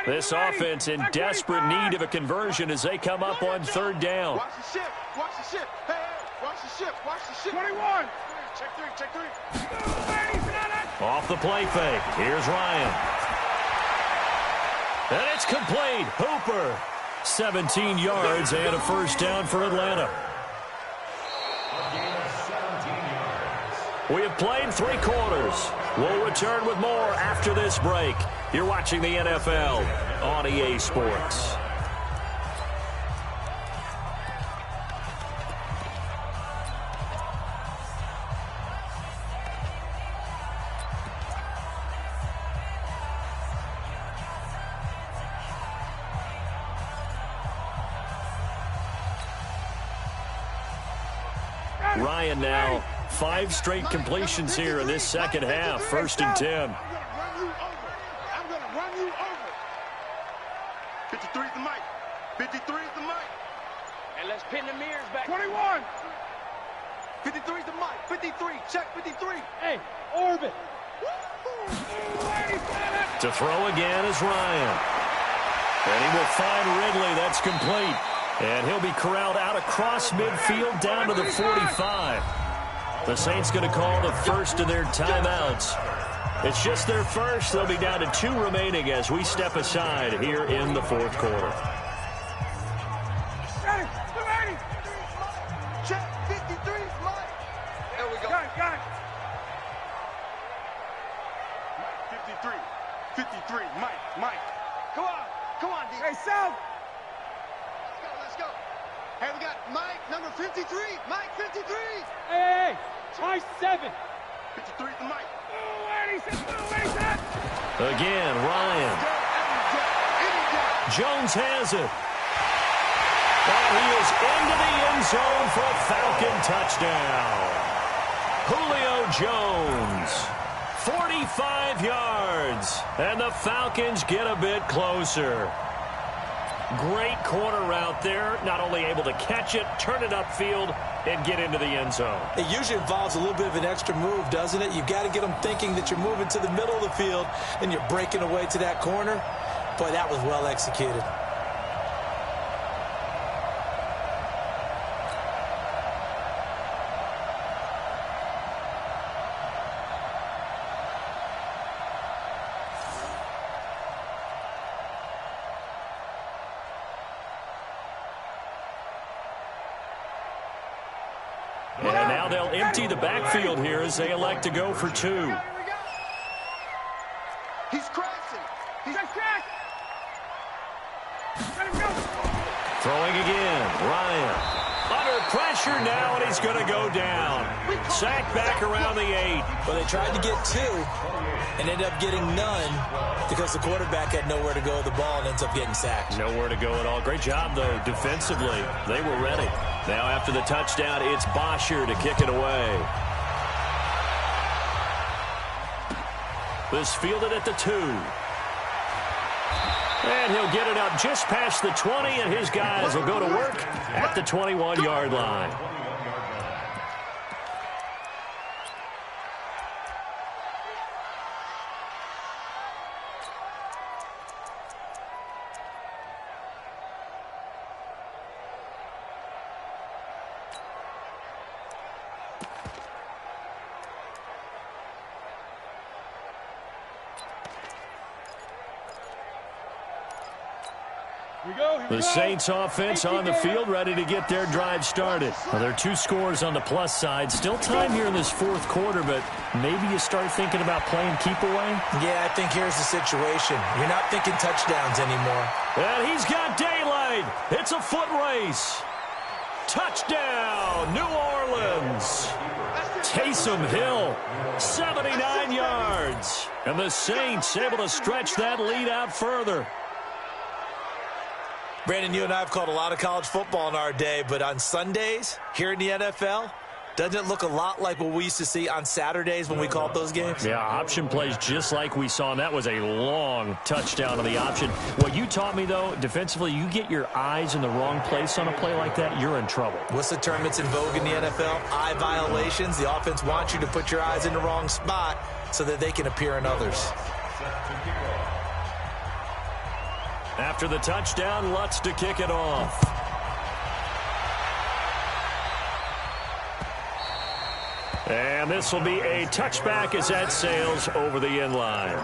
This offense in desperate need of a conversion as they come up on third down. Watch the ship. Watch the ship. Hey, watch the ship. Watch the ship. 21. Check 3. Check 3. Off the play fake. Here's Ryan. And it's complete. Hooper. 17 yards and a first down for Atlanta. We have played 3 quarters. We'll return with more after this break. You're watching the NFL on EA Sports. Ryan now 5 straight completions here in this second half. 1st and 10. I'm going to run you over. 53 is the mic. 53 is the mic. And let's pin the mirrors back. 21. 53 is the mic. 53. Check 53. Hey, orbit. To throw again is Ryan. And he will find Ridley. That's complete. And he'll be corralled out across midfield down to the 45. The Saints going to call the first of their timeouts. It's just their first. They'll be down to 2 remaining as we step aside here in the 4th quarter. Check 53 is mic. There we go. Got it. 53. 53. Mike. Come on, D. Hey, South. Let's go. Hey, we got Mike, number 53. Mike, 53. Hey, try 7. 53 is the mic. Again, Ryan. Jones has it. And he is into the end zone for a Falcon touchdown. Julio Jones, 45 yards. And the Falcons get a bit closer. Great corner route there. Not only able to catch it, turn it upfield, and get into the end zone. It usually involves a little bit of an extra move, doesn't it? You've got to get them thinking that you're moving to the middle of the field and you're breaking away to that corner. Boy, that was well executed. And now they'll empty the backfield here as they elect to go for 2. He's crashing. Throwing again, Ryan. Under pressure now, and he's going to go down. Sacked back around the 8. Well, they tried to get 2 and ended up getting none because the quarterback had nowhere to go with the ball and ends up getting sacked. Nowhere to go at all. Great job, though, defensively. They were ready. Now after the touchdown, it's Bosher to kick it away. This fielded at the 2. And he'll get it up just past the 20, and his guys will go to work at the 21-yard line. The Saints offense on the field, ready to get their drive started. Well, there are 2 scores on the plus side. Still time here in this 4th quarter, but maybe you start thinking about playing keep away? Yeah, I think here's the situation. You're not thinking touchdowns anymore. And he's got daylight. It's a foot race. Touchdown, New Orleans. Taysom Hill, 79 yards. And the Saints able to stretch that lead out further. Brandon, you and I have called a lot of college football in our day, but on Sundays here in the NFL, doesn't it look a lot like what we used to see on Saturdays when we called those games? Yeah, option plays just like we saw, and that was a long touchdown on the option. What you taught me, though, defensively, you get your eyes in the wrong place on a play like that, you're in trouble. What's the term that's in vogue in the NFL? Eye violations. The offense wants you to put your eyes in the wrong spot so that they can appear in others. After the touchdown, Lutz to kick it off. And this will be a touchback as that sails over the end line.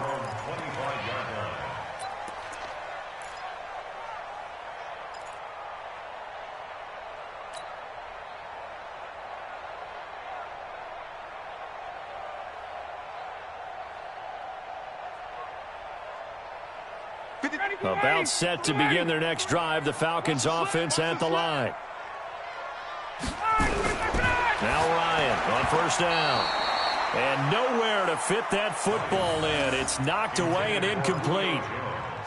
About set to begin their next drive. The Falcons offense at the line. Now Ryan on 1st down. And nowhere to fit that football in. It's knocked away and incomplete.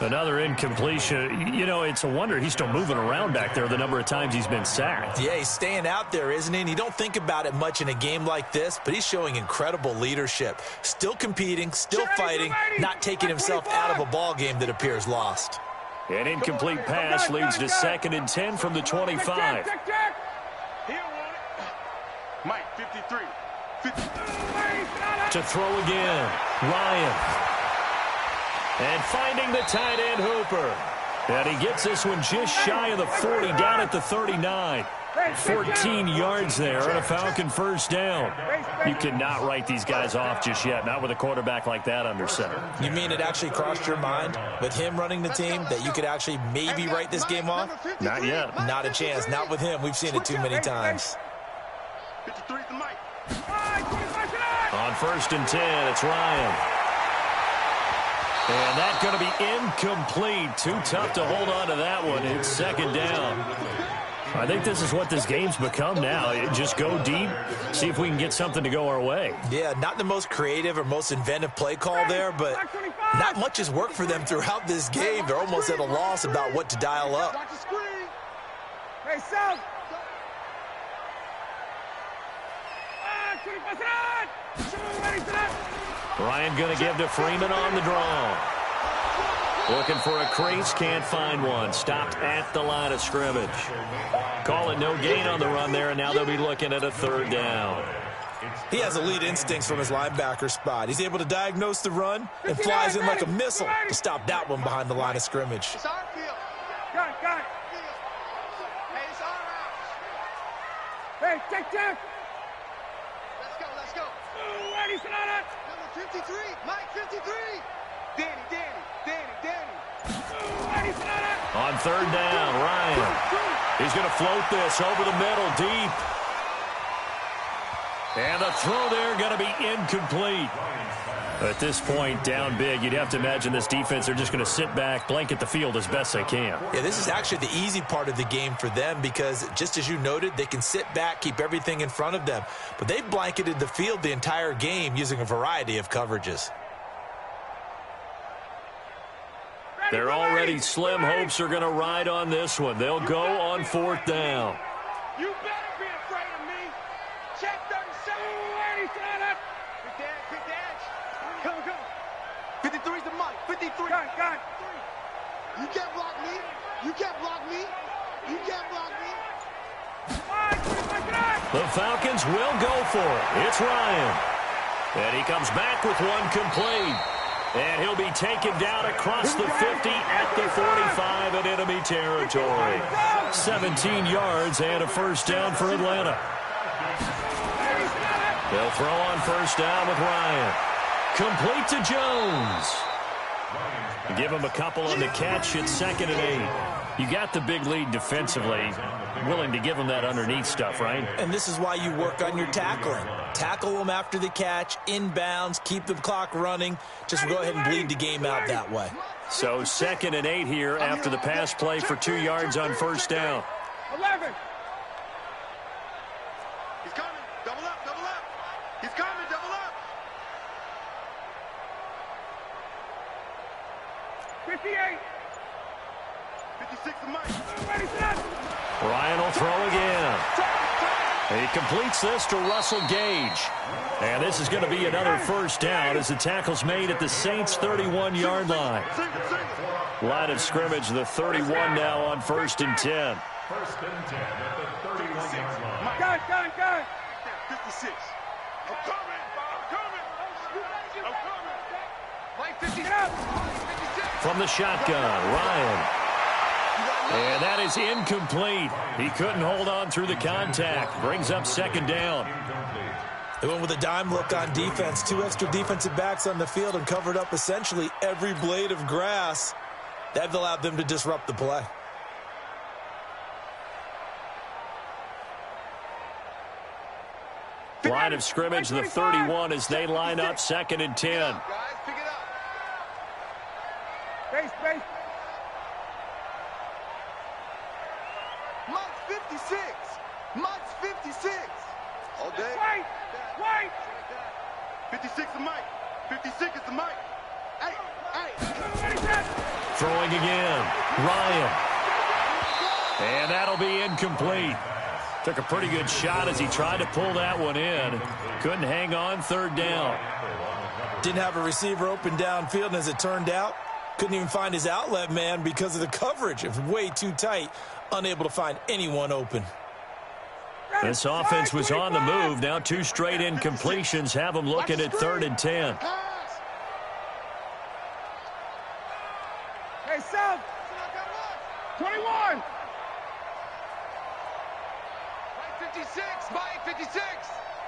Another incompletion. You know, it's a wonder he's still moving around back there the number of times he's been sacked. Yeah, he's staying out there, isn't he? And you don't think about it much in a game like this, but he's showing incredible leadership. Still competing, still fighting, not taking himself out of a ball game that appears lost. An incomplete pass leads to 2nd and 10 from the 25. Mike, 53. 53. To throw again, Ryan. And finding the tight end Hooper. And he gets this one just shy of the 40, down at the 39. 14 yards there on a Falcon first down. You cannot write these guys off just yet, not with a quarterback like that under center. You mean it actually crossed your mind with him running the team that you could actually maybe write this game off? Not yet. Not a chance. Not with him. We've seen it too many times. 53 is the mic. On 1st and 10, it's Ryan. And that's going to be incomplete. Too tough to hold on to that one. It's 2nd down. I think this is what this game's become now. Just go deep, see if we can get something to go our way. Yeah, not the most creative or most inventive play call there, but not much has worked for them throughout this game. They're almost at a loss about what to dial up. Watch the screen. Hey, South. Ryan going to give to Freeman on the draw. Looking for a crease, can't find one. Stopped at the line of scrimmage. Calling no gain on the run there, and now they'll be looking at a 3rd down. He has elite instincts from his linebacker spot. He's able to diagnose the run and flies in like a missile to stop that one behind the line of scrimmage. It's our field. Got it, got it. Hey, it's our house. Hey, check. Let's go, let's go. Ready, Sonata. Number 53, Mike 53. Danny. Ready, Sonata. On 3rd down, Ryan. He's going to float this over the middle, deep. And the throw there going to be incomplete. At this point, down big, you'd have to imagine this defense, they're just going to sit back, blanket the field as best they can. Yeah, this is actually the easy part of the game for them because, just as you noted, they can sit back, keep everything in front of them. But they've blanketed the field the entire game using a variety of coverages. They're already slim hopes are going to ride on this one. They'll go on 4th down. You better be afraid of me. Check 37. Ready, Sonata. Big dash. Come. 53 is the mic. 53. Got it. You can't block me. You can't block me. The Falcons will go for it. It's Ryan. And he comes back with one complete. And he'll be taken down across the 50 at the 45 in enemy territory. 17 yards and a 1st down for Atlanta. They'll throw on 1st down with Ryan. Complete to Jones. Give him a couple on the catch at 2nd and 8. You got the big lead defensively. Willing to give him that underneath stuff, right? And this is why you work on your tackling. Tackle them after the catch, inbounds, keep the clock running. Just go ahead and bleed the game out that way. So 2nd and 8 here after the pass play for 2 yards on 1st down. 11. He's coming. Double up. He's coming. Double up. 58. 56 the mic. Ready, Sonata. Ryan will throw again. He completes this to Russell Gage. And this is going to be another 1st down as the tackle's made at the Saints' 31-yard line. Line of scrimmage, the 31 now on 1st and 10. 1st and 10 at the 31-yard line. Got it. 56. I'm coming. Mike 56. From the shotgun, Ryan. And that is incomplete. He couldn't hold on through the contact. Brings up 2nd down. They went with a dime look on defense. 2 extra defensive backs on the field and covered up essentially every blade of grass. That allowed them to disrupt the play. Line of scrimmage, the 31 as they line up 2nd and 10. Guys, pick it up. Base. Mike's 56. All day. White. 56 is Mike. 56 is the Mike. Hey. Throwing again. Ryan. And that'll be incomplete. Took a pretty good shot as he tried to pull that one in. Couldn't hang on, third down. Didn't have a receiver open downfield, and as it turned out, couldn't even find his outlet man because of the coverage. It was way too tight, unable to find anyone open. This offense was on the move. Now 2 straight incompletions have them looking at 3rd and 10. Hey, South. 21. Mike 56. Mike 56.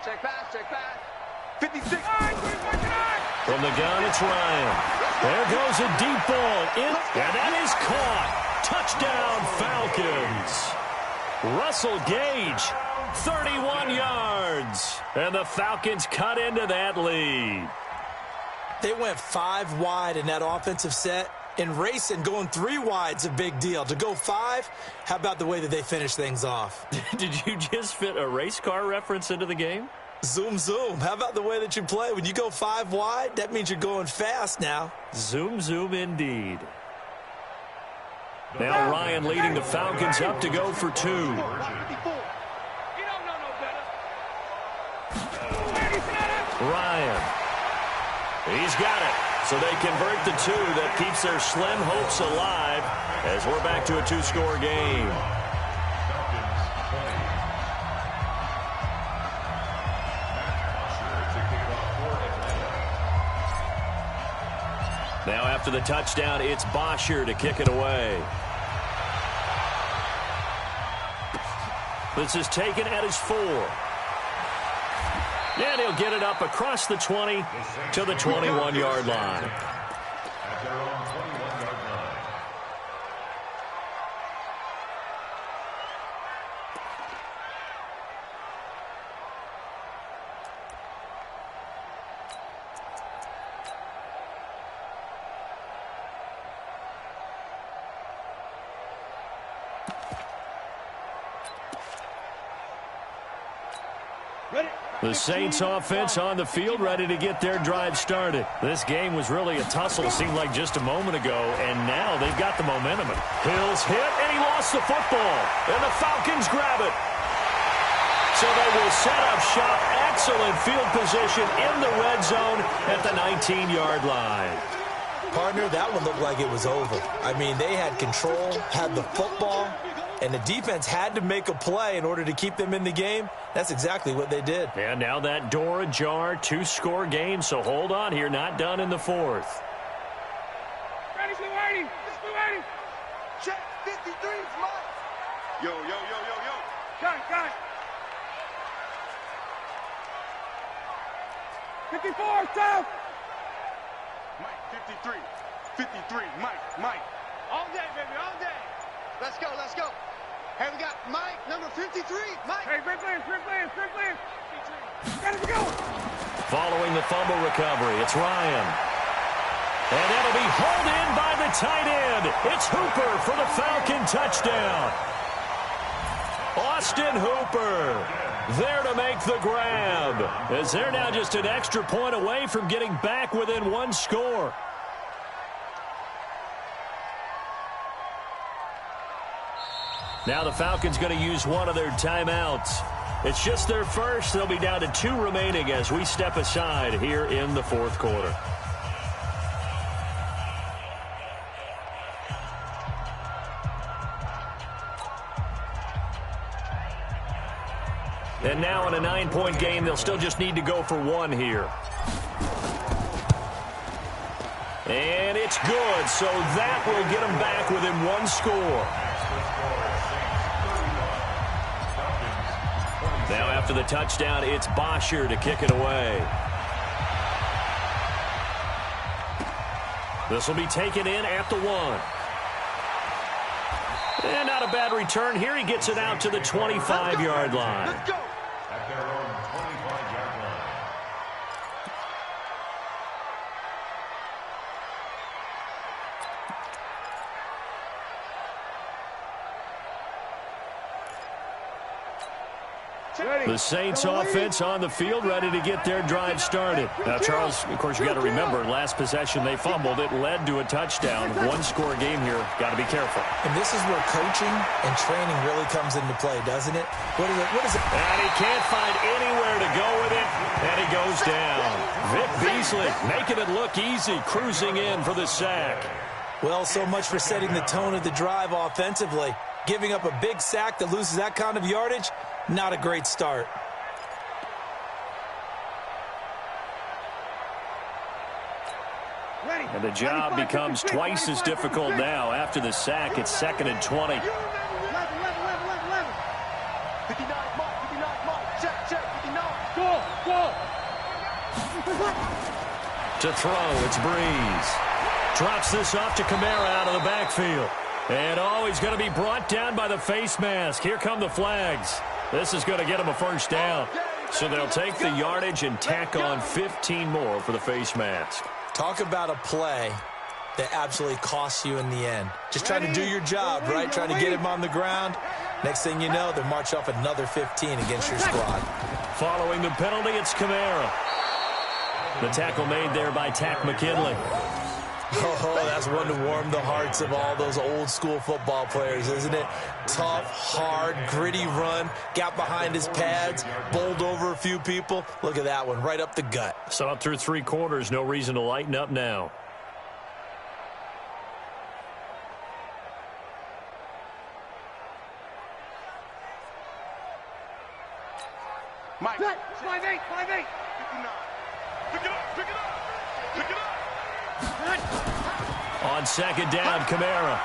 Check pass, check pass. 56. From the gun, it's Ryan. There goes a deep ball. And that is caught. Touchdown, Falcons. Russell Gage, 31 yards. And the Falcons cut into that lead. They went 5 wide in that offensive set. In racing, going 3 wide's a big deal. To go 5, how about the way that they finish things off? Did you just fit a race car reference into the game? Zoom, zoom. How about the way that you play? When you go 5 wide, that means you're going fast now. Zoom, zoom indeed. Now Ryan leading the Falcons up to go for 2. You don't know no better. Ryan. He's got it. So they convert the 2. That keeps their slim hopes alive as we're back to a 2-score game. Now after the touchdown, it's Bosher to kick it away. This is taken at his 4. And he'll get it up across the 20 to the 21-yard line. At their own 21-yard line. The Saints offense on the field, ready to get their drive started. This game was really a tussle, seemed like just a moment ago, and now they've got the momentum. Hill's hit, and he lost the football, and the Falcons grab it. So they will set up shop. Excellent field position in the red zone at the 19-yard line. Partner, that one looked like it was over. I mean, they had control, had the football, and the defense had to make a play in order to keep them in the game. That's exactly what they did. And now that door ajar, 2-score game, so hold on here, not done in the 4th. Ready, blue 80. This blue 80. Check 53's Mike. Yo. Got it. 54, South. Mike 53. 53, Mike. All day, baby, all day. Let's go. Hey, we got Mike, number 53. Mike. Hey, sprint plans. Ready to go. Following the fumble recovery, it's Ryan. And that'll be hauled in by the tight end. It's Hooper for the Falcon touchdown. Austin Hooper there to make the grab, as they're now just an extra point away from getting back within 1 score. Now the Falcons going to use one of their timeouts. It's just their first. They'll be down to 2 remaining as we step aside here in the 4th quarter. And now in a 9-point game, they'll still just need to go for 1 here. And it's good, so that will get them back within 1 score. Now after the touchdown, it's Bosher to kick it away. This will be taken in at the 1. And not a bad return here. He gets it out to the 25-yard line. Let's go. At their own 25-yard line. The Saints offense on the field, ready to get their drive started. Now, Charles, of course, you got to remember, last possession they fumbled. It led to a touchdown. One-score game here. Got to be careful. And this is where coaching and training really comes into play, doesn't it? What is it? And he can't find anywhere to go with it, and he goes down. Vic Beasley making it look easy, cruising in for the sack. Well, so much for setting the tone of the drive offensively. Giving up a big sack that loses that kind of yardage, not a great start. And the job becomes twice as difficult now. After the sack, it's 2nd and 20. 59, Mike, 59, Mike. Check, 59. Go. To throw, it's Breeze. Drops this off to Kamara out of the backfield. And he's going to be brought down by the face mask. Here come the flags. This is going to get him a first down. So they'll take the yardage and tack on 15 more for the face mask. Talk about a play that absolutely costs you in the end. Just trying to do your job, right? Trying to get him on the ground. Next thing you know, they'll march off another 15 against your squad. Following the penalty, it's Kamara. The tackle made there by Tack McKinley. Oh, that's one to warm the hearts of all those old-school football players, isn't it? Tough, hard, gritty run, got behind his pads, bowled over a few people. Look at that one, right up the gut. So up through 3 quarters, no reason to lighten up now. Mike. 5-8. 59. Pick it up. On 2nd down, Kamara.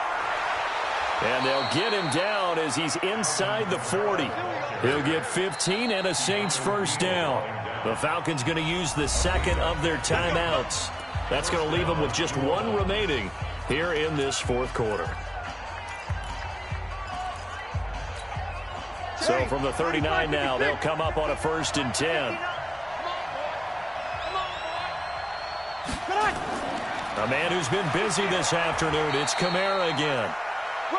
And they'll get him down as he's inside the 40. He'll get 15 and a Saints first down. The Falcons going to use the 2nd of their timeouts. That's going to leave them with just 1 remaining here in this 4th quarter. So from the 39 now, they'll come up on a 1st and 10. A man who's been busy this afternoon, it's Kamara again.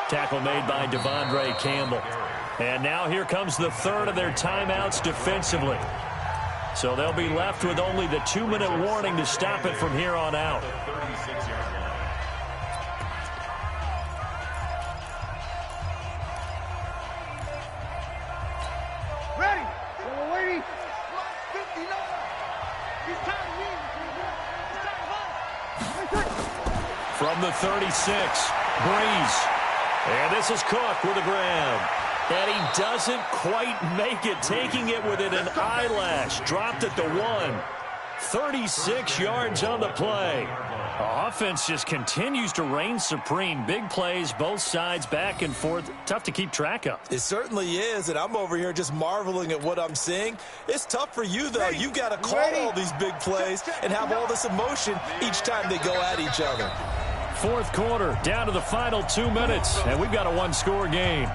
Tackle made by Devondre Campbell. And now here comes the 3rd of their timeouts defensively. So they'll be left with only the 2-minute warning to stop it from here on out. Ready. Yellow lady. 59. He's tired of me. From the 36, Breeze. And this is Cook with a grab. And he doesn't quite make it, taking it within an eyelash. Dropped at the 1. 36 yards on the play. Offense just continues to reign supreme. Big plays, both sides, back and forth. Tough to keep track of. It certainly is, and I'm over here just marveling at what I'm seeing. It's tough for you, though. You've got to call all these big plays and have all this emotion each time they go at each other. 4th quarter, down to the final 2 minutes, and we've got a 1-score game.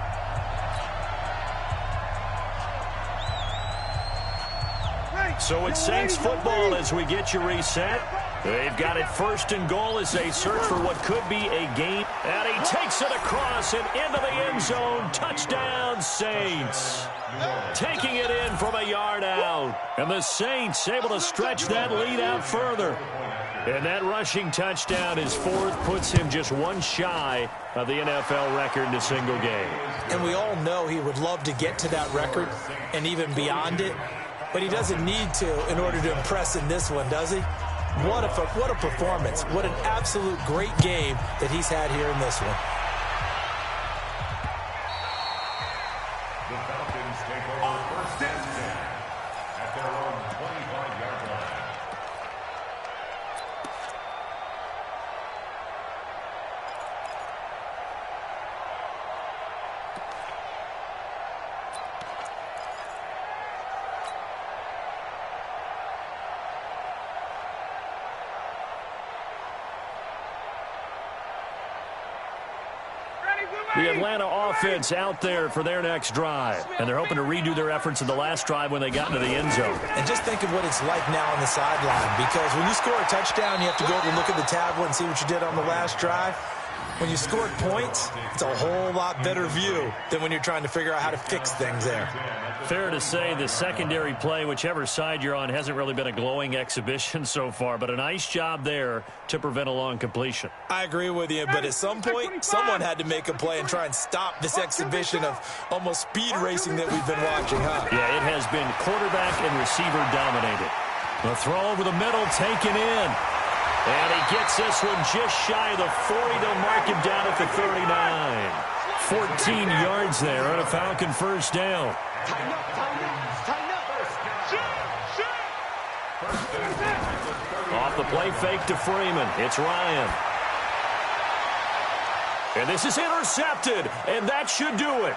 So it's Saints football as we get you reset. They've got it 1st and goal as they search for what could be a game. And he takes it across and into the end zone. Touchdown, Saints. Taking it in from a yard out. And the Saints able to stretch that lead out further. And that rushing touchdown, his 4th, puts him just 1 shy of the NFL record in a single game. And we all know he would love to get to that record and even beyond it. But he doesn't need to in order to impress in this one, does he? What a performance. What an absolute great game that he's had here in this one. The Falcons take over 1st and 10 at their own 25-yard line. The Atlanta offense out there for their next drive. And they're hoping to redo their efforts in the last drive when they got into the end zone. And just think of what it's like now on the sideline. Because when you score a touchdown, you have to go over and look at the tablet and see what you did on the last drive. when you scored points, it's a whole lot better view than when you're trying to figure out how to fix things there. Fair to say the secondary play, whichever side you're on, hasn't really been a glowing exhibition so far, but a nice job there to prevent a long completion. I agree with you, but at some point, someone had to make a play and try and stop this exhibition of almost speed racing that we've been watching, huh? Yeah, it has been quarterback and receiver dominated. The throw over the middle, taken in. And he gets this one just shy of the 40. They'll mark him down at the 39. 14 yards there on a Falcon first down. Tighten up, tighten up, tighten up. Off the play fake to Freeman. It's Ryan. And this is intercepted. And that should do it.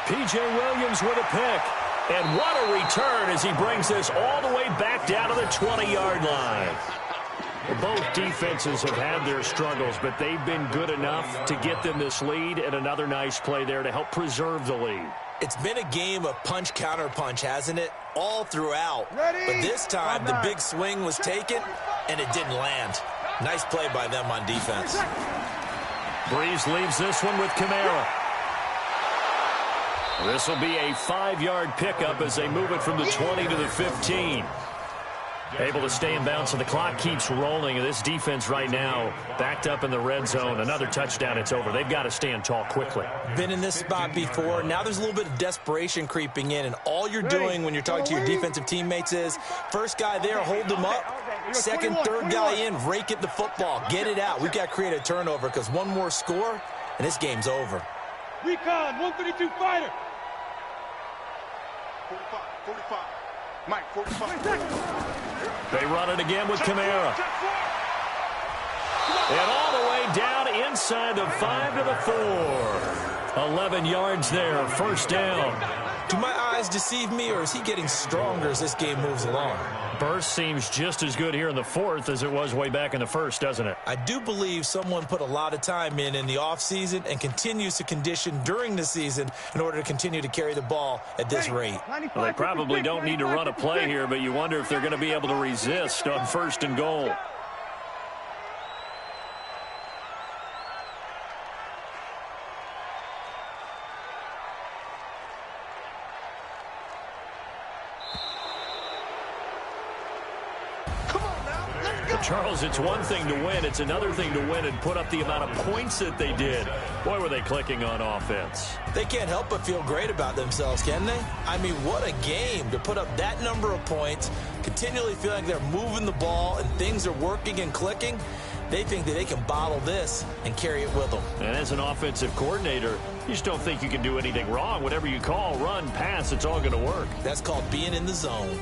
P.J. Williams with a pick. And what a return as he brings this all the way back down to the 20-yard line. Both defenses have had their struggles, but they've been good enough to get them this lead, and another nice play there to help preserve the lead. It's been a game of punch-counter-punch, hasn't it? All throughout. Ready? But this time, the big swing was taken, and it didn't land. Nice play by them on defense. Breeze leaves this one with Kamara. This will be a 5-yard pickup as they move it from the 20 to the 15. Able to stay in bounds, so the clock keeps rolling. And this defense right now backed up in the red zone. Another touchdown, it's over. They've got to stand tall quickly. Been in this spot before. Now there's a little bit of desperation creeping in, and all you're doing when you're talking to your defensive teammates is first guy there, hold them up. Second, third guy in, rake it the football. Get it out. We've got to create a turnover because one more score, and this game's over. Recon, 132 fighter. 45, 45. Mike, 45. They run it again with Kamara. And all the way down inside the 5 to the 4. 11 yards there, first down. Do my eyes deceive me, or is he getting stronger as this game moves along? Burst seems just as good here in the 4th as it was way back in the 1st, doesn't it? I do believe someone put a lot of time in the offseason and continues to condition during the season in order to continue to carry the ball at this rate. Well, they probably don't need to run a play here, but you wonder if they're going to be able to resist on 1st and goal. Charles, it's one thing to win. It's another thing to win and put up the amount of points that they did. Boy, were they clicking on offense. They can't help but feel great about themselves, can they? I mean, what a game to put up that number of points, continually feeling like they're moving the ball and things are working and clicking. They think that they can bottle this and carry it with them. And as an offensive coordinator, you just don't think you can do anything wrong. Whatever you call, run, pass, it's all going to work. That's called being in the zone.